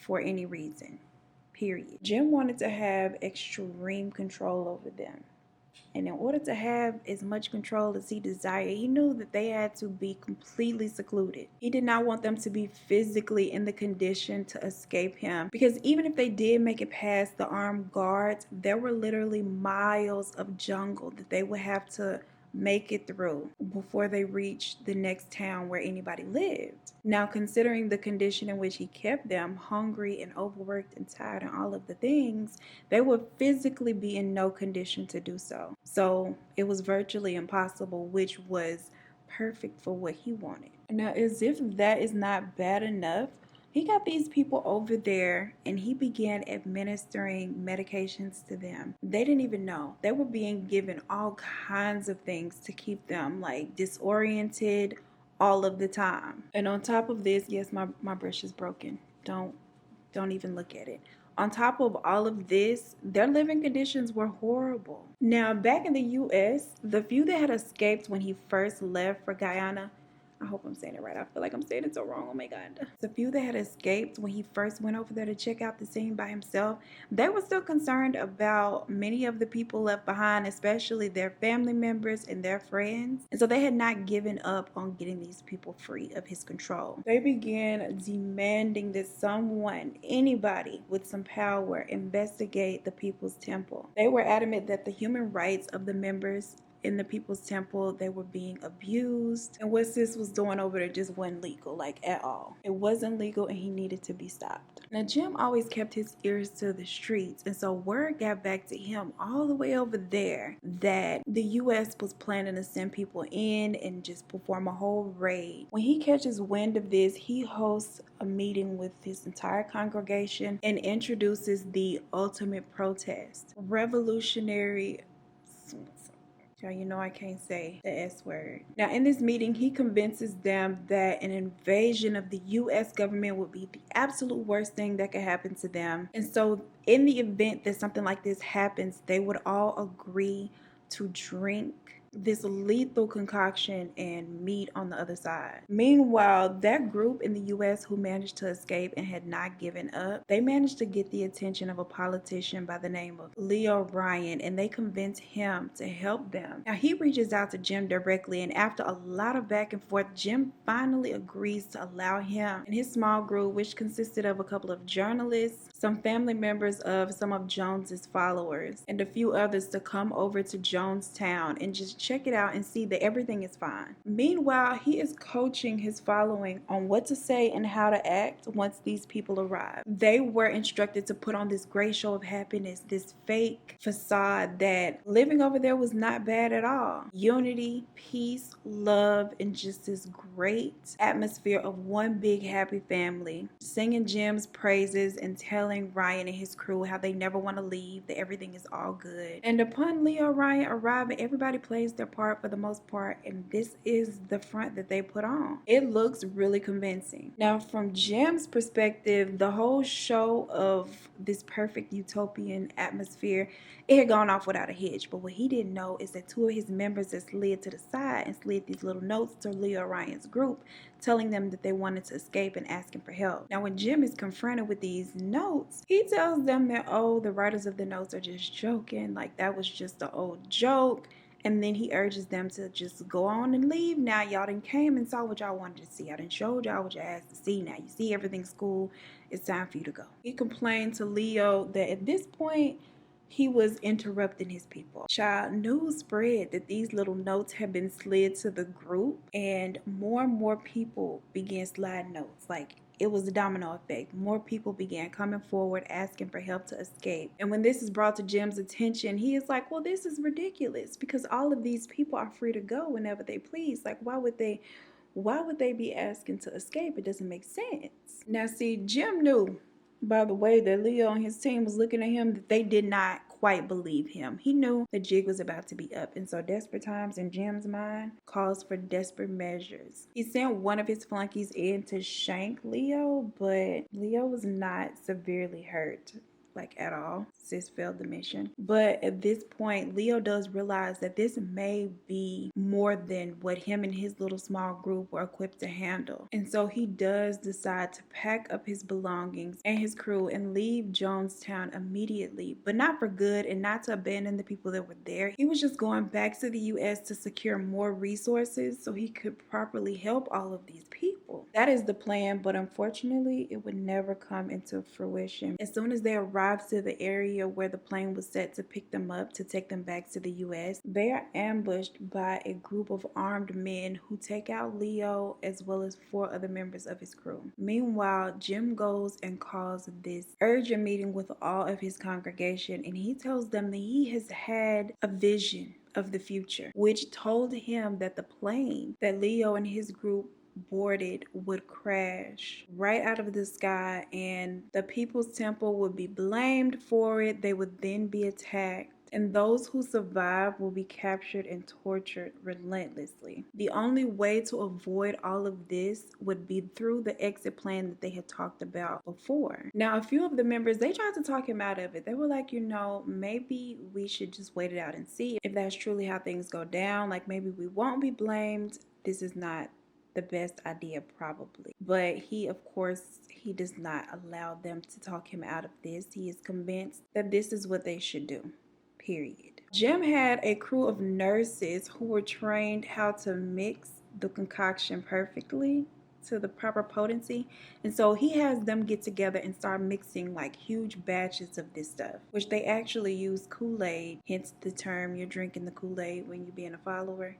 for any reason, period. Jim wanted to have extreme control over them. And in order to have as much control as he desired, he knew that they had to be completely secluded. He did not want them to be physically in the condition to escape him, because even if they did make it past the armed guards, there were literally miles of jungle that they would have to make it through before they reached the next town where anybody lived. Now, considering the condition in which he kept them, hungry and overworked and tired and all of the things, they would physically be in no condition to do so. So it was virtually impossible, which was perfect for what he wanted. Now, as if that is not bad enough, he got these people over there and he began administering medications to them. They didn't even know. They were being given all kinds of things to keep them like disoriented all of the time. And on top of this, yes, my brush is broken. Don't even look at it. On top of all of this, their living conditions were horrible. Now, back in the US, the few that had escaped when he first left for Guyana, I hope I'm saying it right. I feel like I'm saying it so wrong. Oh my God. The few that had escaped when he first went over there to check out the scene by himself, they were still concerned about many of the people left behind, especially their family members and their friends. And so they had not given up on getting these people free of his control. They began demanding that someone, anybody with some power, investigate the People's Temple. They were adamant that the human rights of the members in the People's Temple, they were being abused, and what sis was doing over there just wasn't legal, like at all. It wasn't legal and he needed to be stopped. Now, Jim always kept his ears to the streets, and so word got back to him all the way over there that the US was planning to send people in and just perform a whole raid. When he catches wind of this, he hosts a meeting with his entire congregation and introduces the ultimate protest, revolutionary. You know I can't say the S word. Now, in this meeting, he convinces them that an invasion of the U.S. government would be the absolute worst thing that could happen to them. And so in the event that something like this happens, they would all agree to drink this lethal concoction and meet on the other side. Meanwhile, that group in the US who managed to escape and had not given up, they managed to get the attention of a politician by the name of Leo Ryan, and they convinced him to help them. Now, he reaches out to Jim directly, and after a lot of back and forth, Jim finally agrees to allow him and his small group, which consisted of a couple of journalists, some family members of some of Jones's followers, and a few others to come over to Jonestown and just check it out and see that everything is fine. Meanwhile, he is coaching his following on what to say and how to act once these people arrive. They were instructed to put on this great show of happiness, this fake facade that living over there was not bad at all. Unity, peace, love, and just this great atmosphere of one big happy family, singing Jim's praises and telling Ryan and his crew how they never want to leave, that everything is all good. And upon Leo Ryan arriving, everybody plays their part for the most part, and this is the front that they put on. It looks really convincing. Now, from Jim's perspective, the whole show of this perfect utopian atmosphere, it had gone off without a hitch. But what he didn't know is that two of his members had slid to the side and slid these little notes to Leo Ryan's group, telling them that they wanted to escape and asking for help. Now, when Jim is confronted with these notes, he tells them that, oh, the writers of the notes are just joking, like that was just an old joke. And then he urges them to just go on and leave now. Y'all done came and saw what y'all wanted to see. I done showed y'all what you asked to see. Now you see everything's cool. It's time for you to go. He complained to Leo that at this point, he was interrupting his people. Child, news spread that these little notes had been slid to the group, and more people began sliding notes. Like, it was a domino effect. More people began coming forward asking for help to escape. And when this is brought to Jim's attention, he is like, well, this is ridiculous because all of these people are free to go whenever they please. Like, why would they be asking to escape? It doesn't make sense. Now, see, Jim knew by the way that Leo and his team was looking at him that they did not quite believe him. He knew the jig was about to be up, and so desperate times in Jim's mind calls for desperate measures. He sent one of his flunkies in to shank Leo, but Leo was not severely hurt. like at all. Sis failed the mission. But at this point, Leo does realize that this may be more than what him and his little small group were equipped to handle. And so he does decide to pack up his belongings and his crew and leave Jonestown immediately, but not for good and not to abandon the people that were there. He was just going back to the US to secure more resources so he could properly help all of these people. That is the plan, but unfortunately, it would never come into fruition. As soon as they arrive to the area where the plane was set to pick them up to take them back to the US, they are ambushed by a group of armed men who take out Leo as well as 4 other members of his crew. Meanwhile, Jim goes and calls this urgent meeting with all of his congregation, and he tells them that he has had a vision of the future, which told him that the plane that Leo and his group boarded would crash right out of the sky, and the People's Temple would be blamed for it. They would then be attacked, and those who survive will be captured and tortured relentlessly. The only way to avoid all of this would be through the exit plan that they had talked about before. Now, a few of the members, they tried to talk him out of it. They were like, maybe we should just wait it out and see if that's truly how things go down. Like, maybe we won't be blamed. This is not the best idea, probably. But he, of course, he does not allow them to talk him out of this. He is convinced that this is what they should do. Period. Jim had a crew of nurses who were trained how to mix the concoction perfectly to the proper potency, and so he has them get together and start mixing like huge batches of this stuff, which they actually use Kool-Aid, hence the term you're drinking the Kool-Aid when you're being a follower.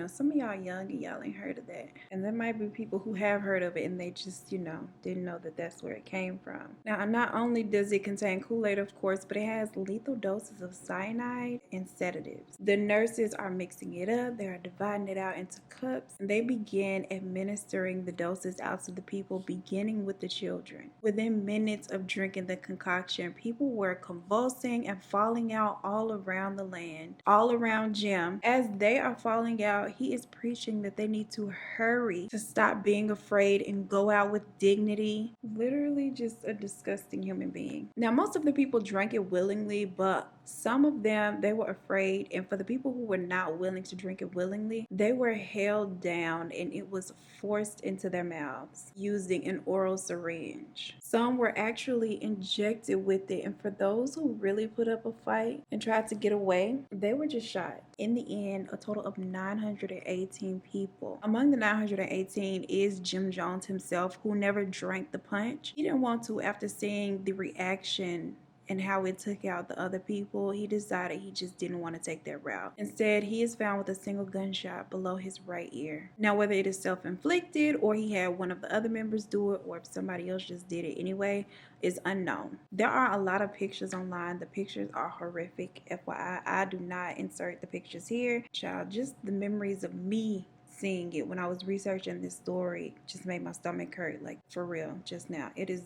Some of y'all young and y'all ain't heard of that. And there might be people who have heard of it and they just, didn't know that that's where it came from. Now, not only does it contain Kool-Aid, of course, but it has lethal doses of cyanide and sedatives. The nurses are mixing it up. They are dividing it out into cups. And they begin administering the doses out to the people, beginning with the children. Within minutes of drinking the concoction, people were convulsing and falling out all around the land, all around Jim. As they are falling out, he is preaching that they need to hurry to stop being afraid and go out with dignity. Literally just a disgusting human being. Now, most of the people drank it willingly, but some of them, they were afraid. And for the people who were not willing to drink it willingly, they were held down and it was forced into their mouths using an oral syringe. Some were actually injected with it, and for those who really put up a fight and tried to get away, they were just shot. In the end, a total of 918 people. Among the 918 is Jim Jones himself, who never drank the punch. He didn't want to after seeing the reaction and how it took out the other people. He decided he just didn't want to take that route. Instead, he is found with a single gunshot below his right ear. Now, whether it is self-inflicted or he had one of the other members do it or if somebody else just did it anyway is unknown. There are a lot of pictures online. The pictures are horrific. FYI, I do not insert the pictures here. Child, just the memories of me seeing it when I was researching this story just made my stomach hurt, like for real, just now. It is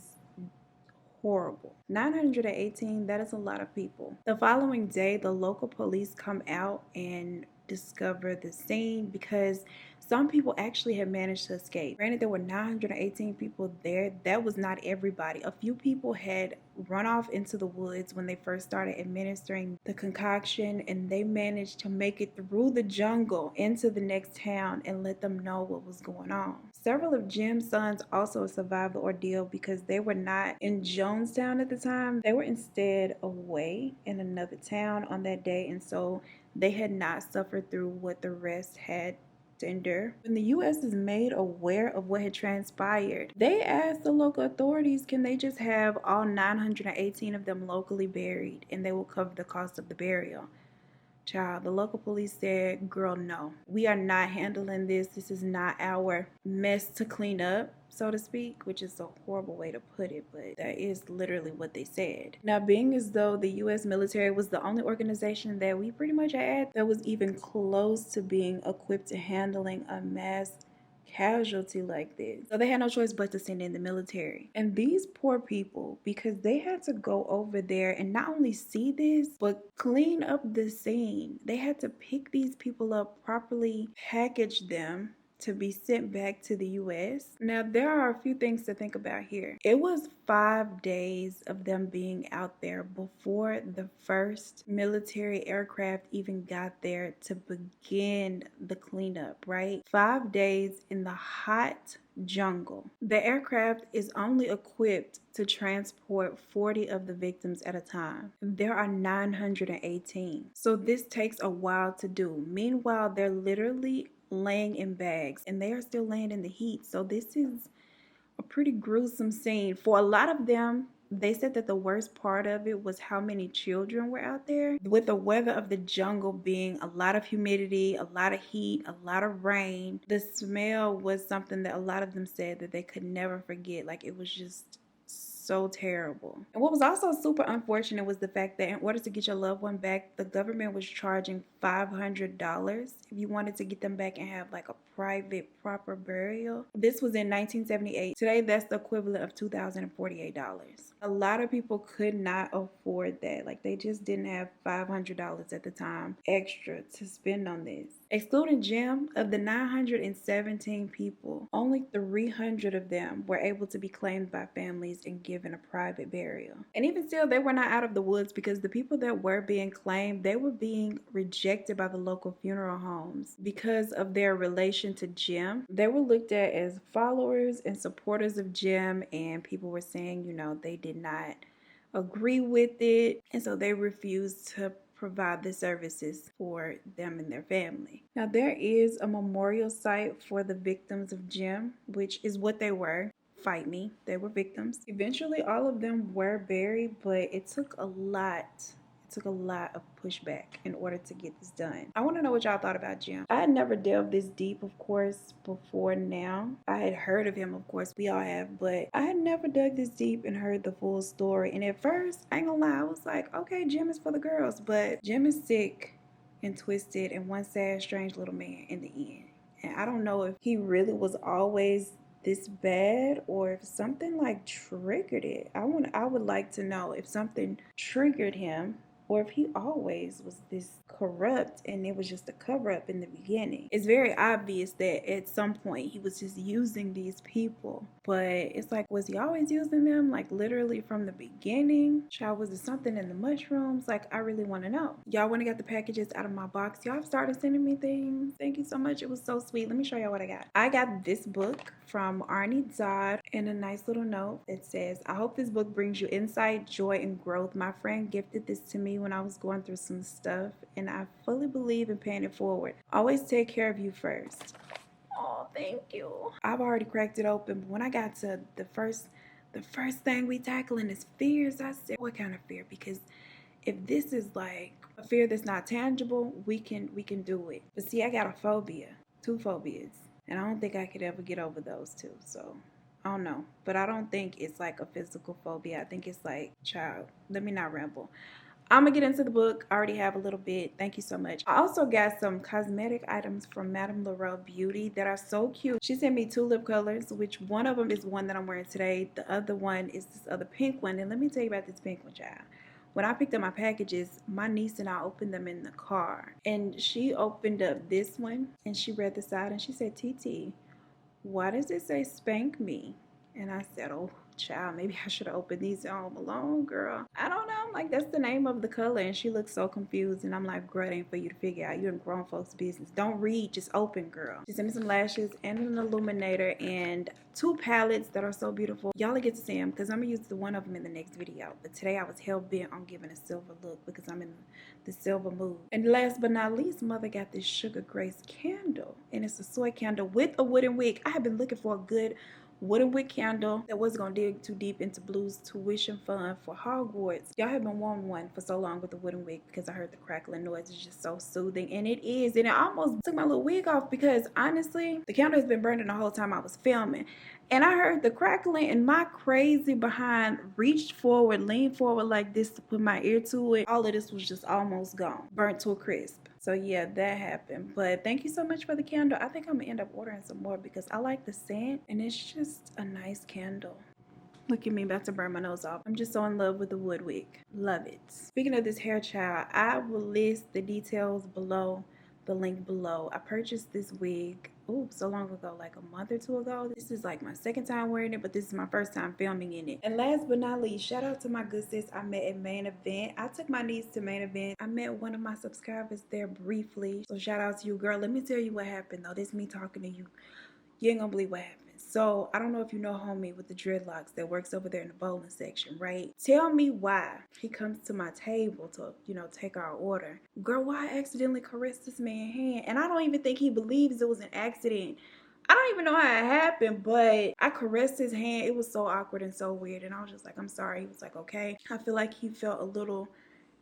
horrible. 918, that is a lot of people. The following day, the local police come out and discover the scene because some people actually had managed to escape. Granted, there were 918 people there. That was not everybody. A few people had run off into the woods when they first started administering the concoction, and they managed to make it through the jungle into the next town and let them know what was going on. Several of Jim's sons also survived the ordeal because they were not in Jonestown at the time. They were instead away in another town on that day, and so they had not suffered through what the rest had to endure. When the U.S. is made aware of what had transpired, they asked the local authorities, can they just have all 918 of them locally buried and they will cover the cost of the burial? Child, the local police said, girl, no, we are not handling this. This is not our mess to clean up, so to speak, which is a horrible way to put it, but that is literally what they said. Now, being as though the U.S. military was the only organization that we pretty much had that was even close to being equipped to handling a mass casualty like this, so they had no choice but to send in the military. And these poor people, because they had to go over there and not only see this but clean up the scene, they had to pick these people up, properly package them, to be sent back to the US. Now, there are a few things to think about here. It was 5 days of them being out there before the first military aircraft even got there to begin the cleanup, right? 5 days in the hot jungle. The aircraft is only equipped to transport 40 of the victims at a time. There are 918. So this takes a while to do. Meanwhile, they're literally laying in bags and they are still laying in the heat. So this is a pretty gruesome scene. For a lot of them, they said that the worst part of it was how many children were out there. With the weather of the jungle being a lot of humidity, a lot of heat, a lot of rain, the smell was something that a lot of them said that they could never forget. Like, it was just so terrible. And what was also super unfortunate was the fact that in order to get your loved one back, the government was charging $500 if you wanted to get them back and have like a private, proper burial. This was in 1978. Today, that's the equivalent of $2,048. A lot of people could not afford that. Like, they just didn't have $500 at the time extra to spend on this. Excluding Jim, of the 917 people, only 300 of them were able to be claimed by families and given a private burial. And even still, they were not out of the woods, because the people that were being claimed, they were being rejected by the local funeral homes because of their relation to Jim. They were looked at as followers and supporters of Jim, and people were saying, you know, they did not agree with it, and so they refused to provide the services for them and their family. Now, there is a memorial site for the victims of Jim, which is what they were. Fight me. They were victims. Eventually, all of them were buried, but it took a lot of pushback in order to get this done. I want to know what y'all thought about Jim. I had never delved this deep, of course, before now. I had heard of him, of course, we all have, but I had never dug this deep and heard the full story. And at first, I ain't gonna lie, I was like, okay, Jim is for the girls, but Jim is sick and twisted and one sad, strange little man in the end. And I don't know if he really was always this bad or if something like triggered it. I would like to know if something triggered him, or if he always was this corrupt and it was just a cover-up in the beginning. It's very obvious that at some point he was just using these people, but it's like, was he always using them, like literally from the beginning? Child, was it something in the mushrooms? Like, I really want to know. Y'all, when I got the packages out of my box, y'all started sending me things. Thank you so much. It was so sweet. Let me show y'all what I got. I got this book from Arnie Dodd and a nice little note that says, I hope this book brings you insight, joy, and growth. My friend gifted this to me when I was going through some stuff, and I fully believe in paying it forward. Always take care of you first. Oh, thank you. I've already cracked it open, but when I got to the first thing we tackling is fears, I said, what kind of fear? Because if this is like a fear that's not tangible, we can do it. But see, I got a phobia, 2 phobias, and I don't think I could ever get over those 2. So I don't know, but I don't think it's like a physical phobia. I think it's like, child, let me not ramble. I'm gonna get into the book. I already have a little bit. Thank you so much. I also got some cosmetic items from Madame Laurel Beauty that are so cute. She sent me 2 lip colors, which one of them is one that I'm wearing today. The other one is this other pink one. And let me tell you about this pink one, child. When I picked up my packages, my niece and I opened them in the car. And she opened up this one and she read the side and she said, TT, why does it say spank me? And I said, oh, child, maybe I should have opened these at home alone, girl. I don't know. Like, that's the name of the color. And she looked so confused. And I'm like, girl, it ain't for you to figure out. You're in grown folks' business. Don't read. Just open, girl. She sent me some lashes and an illuminator and 2 palettes that are so beautiful. Y'all will get to see them because I'm going to use one of them in the next video. But today I was hell-bent on giving a silver look because I'm in the silver mood. And last but not least, mother got this Sugar Grace candle. And it's a soy candle with a wooden wick. I have been looking for a good wooden wick candle that wasn't gonna dig too deep into Blue's tuition fund for Hogwarts. Y'all have been wanting one for so long with the wooden wig because I heard the crackling noise. It's just so soothing, and it is. And it almost took my little wig off because honestly, the candle has been burning the whole time I was filming. And I heard the crackling and my crazy behind reached forward, leaned forward like this to put my ear to it. All of this was just almost gone, burnt to a crisp. So yeah, that happened. But thank you so much for the candle. I think I'm gonna end up ordering some more because I like the scent and it's just a nice candle. Look at me, about to burn my nose off. I'm just so in love with the wood wick. Love it. Speaking of this hair, child, I will list the details below, the link below. I purchased this wig so long ago, like a month or two ago. This is like my second time wearing it, but this is my first time filming in it. And last but not least, shout out to my good sis I met at Main Event. I took my niece to Main Event. I met one of my subscribers there briefly, so shout out to you, girl. Let me tell you what happened though. This is me talking to you. You ain't gonna believe what happened. So I don't know if you know homie with the dreadlocks that works over there in the bowling section, right? Tell me why he comes to my table to, you know, take our order. Girl, why I accidentally caressed this man's hand? And I don't even think he believes it was an accident. I don't even know how it happened, but I caressed his hand. It was so awkward and so weird. And I was just like, I'm sorry. He was like, okay. I feel like he felt a little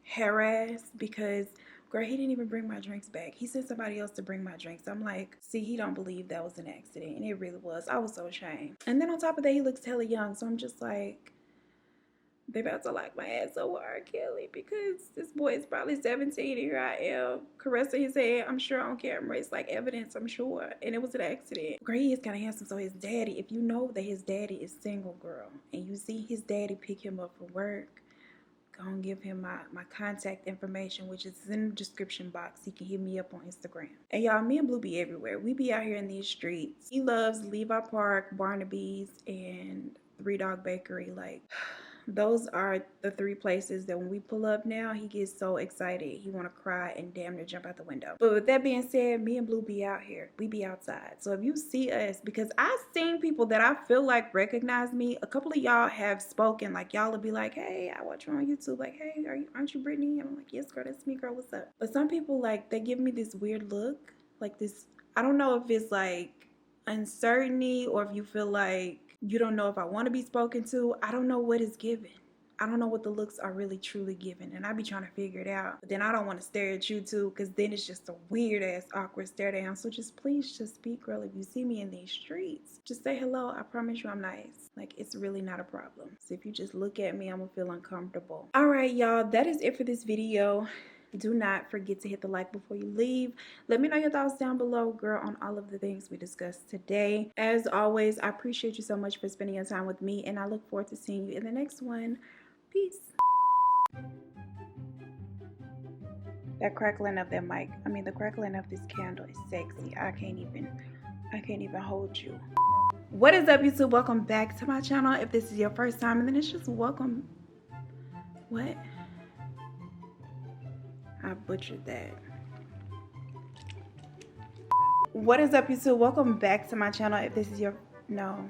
harassed because, girl, he didn't even bring my drinks back. He sent somebody else to bring my drinks. I'm like, see, he don't believe that was an accident. And it really was. I was so ashamed. And then on top of that, he looks hella young. So I'm just like, they about to lock my ass over R. Kelly because this boy is probably 17 and here I am caressing his head. I'm sure on camera. It's like evidence, I'm sure. And it was an accident. Girl, he is kind of handsome. So his daddy, if you know that his daddy is single, girl, and you see his daddy pick him up from work, go and give him my contact information, which is in the description box. He can hit me up on Instagram. And y'all, me and Blue be everywhere. We be out here in these streets. He loves Levi Park, Barnaby's, and Three Dog Bakery. Like, those are the three places that when we pull up now, he gets so excited. He want to cry and damn near jump out the window. But with that being said, me and Blue be out here. We be outside. So if you see us, because I've seen people that I feel like recognize me. A couple of y'all have spoken. Like, y'all will be like, hey, I watch you on YouTube. Like, hey, aren't you Brittney? And I'm like, yes, girl, that's me, girl. What's up? But some people, like, they give me this weird look. Like this, I don't know if it's like uncertainty or if you feel like you don't know if I want to be spoken to. I don't know what is given. I don't know what the looks are really truly given. And I be trying to figure it out. But then I don't want to stare at you too, because then it's just a weird ass awkward stare down. So just please just speak, girl. If you see me in these streets, just say hello. I promise you I'm nice. Like, it's really not a problem. So if you just look at me, I'm gonna feel uncomfortable. All right, y'all, that is it for this video. Do not forget to hit the like before you leave. Let me know your thoughts down below, girl, on all of the things we discussed today. As always, I appreciate you so much for spending your time with me, and I look forward to seeing you in the next one. Peace. That crackling of that mic, the crackling of this candle is sexy. I can't even hold you. What is up, YouTube? Welcome back to my channel. If this is your first time, and then it's just welcome. What? I butchered that. What is up, YouTube? Welcome back to my channel. If this is your... No.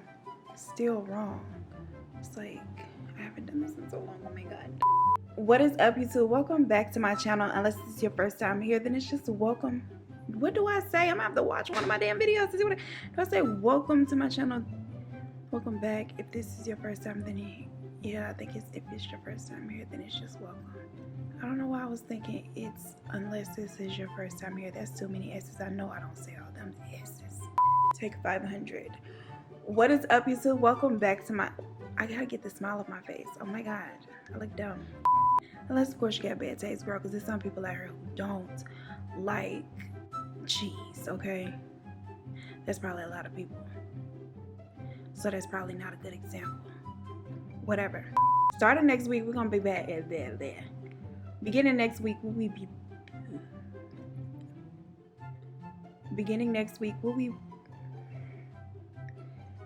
Still wrong. It's like, I haven't done this in so long. Oh my god. What is up, YouTube? Welcome back to my channel. Unless this is your first time here, then it's just welcome. What do I say? I'm gonna have to watch one of my damn videos to see what do I say. Welcome to my channel. Welcome back. If this is your first time, then yeah, I think it's if it's your first time here, then it's just welcome. I don't know why I was thinking it's unless this is your first time here. That's too many S's. I know I don't say all them S's. Take 500. What is up, YouTube? Welcome back to my... I gotta get the smile off my face. Oh my god, I look dumb. Unless, of course, you got bad taste, girl, because there's some people out here who don't like cheese, okay? That's probably a lot of people. So that's probably not a good example. Whatever. Starting next week, we're gonna be back at there. Beginning next week, will we be... Beginning next week, will we...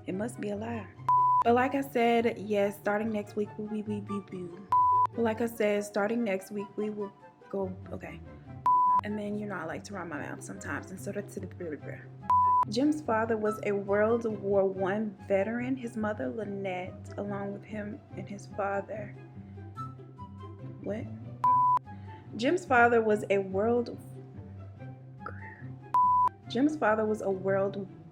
It must be a lie. But like I said, yes, starting next week, will we be... But like I said, starting next week, we will go... Okay. And then, you know, I like to run my mouth sometimes. And so that's the... Jim's father was a World War I veteran. His mother, Lynette, along with him and his father... What? Jim's father was a World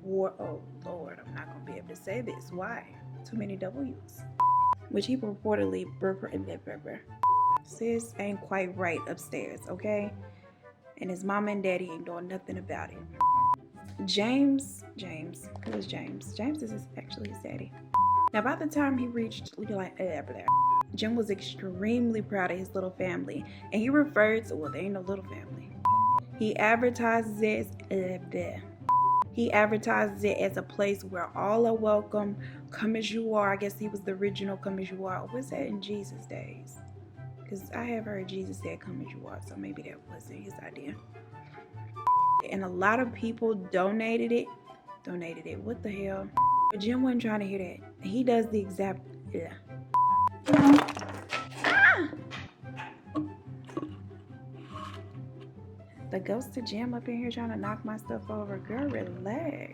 War... Oh, Lord, I'm not going to be able to say this. Why? Too many W's. Which he reportedly... Sis ain't quite right upstairs, okay? And his mama and daddy ain't doing nothing about it. James, who is James? James is actually his daddy. Now, by the time he reached, Jim was extremely proud of his little family, and he referred to, well, there ain't no little family. He advertises it as a place where all are welcome, come as you are. I guess he was the original come as you are. What's that in Jesus' days? Because I have heard Jesus said come as you are, so maybe that wasn't his idea. And a lot of people donated it. donated it. What the hell? But Jim wasn't trying to hear that. He does the exact. Yeah. Ah! The ghost of Jim up in here trying to knock my stuff over. Girl, relax.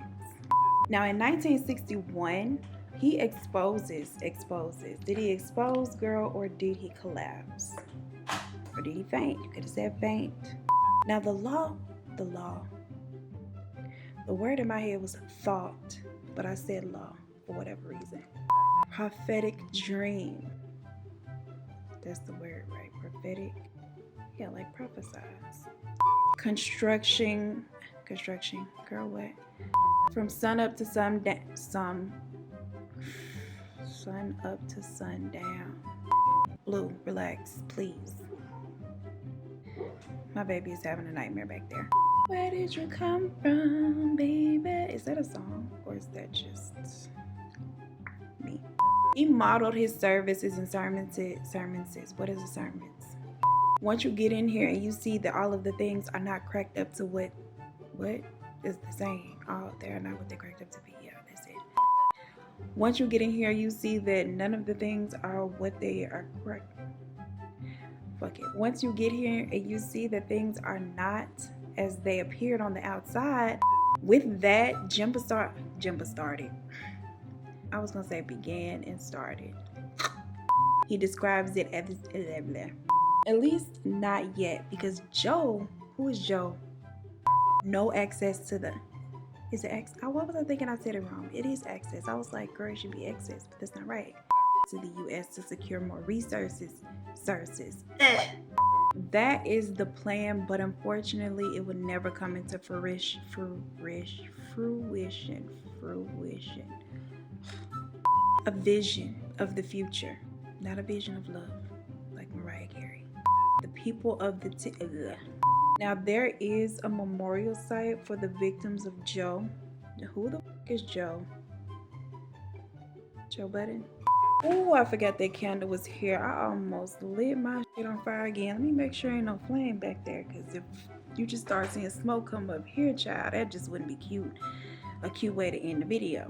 Now in 1961, he exposes. Did he expose, girl, or did he collapse? Or did he faint? You could have said faint. Now the law. The word in my head was thought, but I said law for whatever reason. Prophetic dream. That's the word, right? Prophetic. Yeah, like prophesize. Construction. Girl, what? From sun up to sun up to sundown. Blue, relax, please. My baby is having a nightmare back there. Where did you come from, baby? Is that a song or is that just me? He modeled his services and sermons. What is a sermon? Once you get in here and you see that all of the things are not cracked up to what is the saying? Oh, they're not what they're cracked up to be. Yeah, that's it. Once you get in here, you see that none of the things are what they are correct. Fuck it. Once you get here and you see that things are not as they appeared on the outside, with that, Jimba started. I was gonna say began and started. He describes it as at least not yet, because Joe, who is Joe? No access to the. Is it access? What was I thinking? I said it wrong. It is access. I was like, girl, it should be access, but that's not right. To the U.S. to secure more resources. That is the plan, but unfortunately, it would never come into fruition. A vision of the future, not a vision of love, like Mariah Carey. The people of the Now there is a memorial site for the victims of Joe. Who the fuck is Joe? Joe Budden? Oh, I forgot that candle was here. I almost lit my shit on fire again. Let me make sure ain't no flame back there, because if you just start seeing smoke come up here, child, that just wouldn't be cute. A cute way to end the video.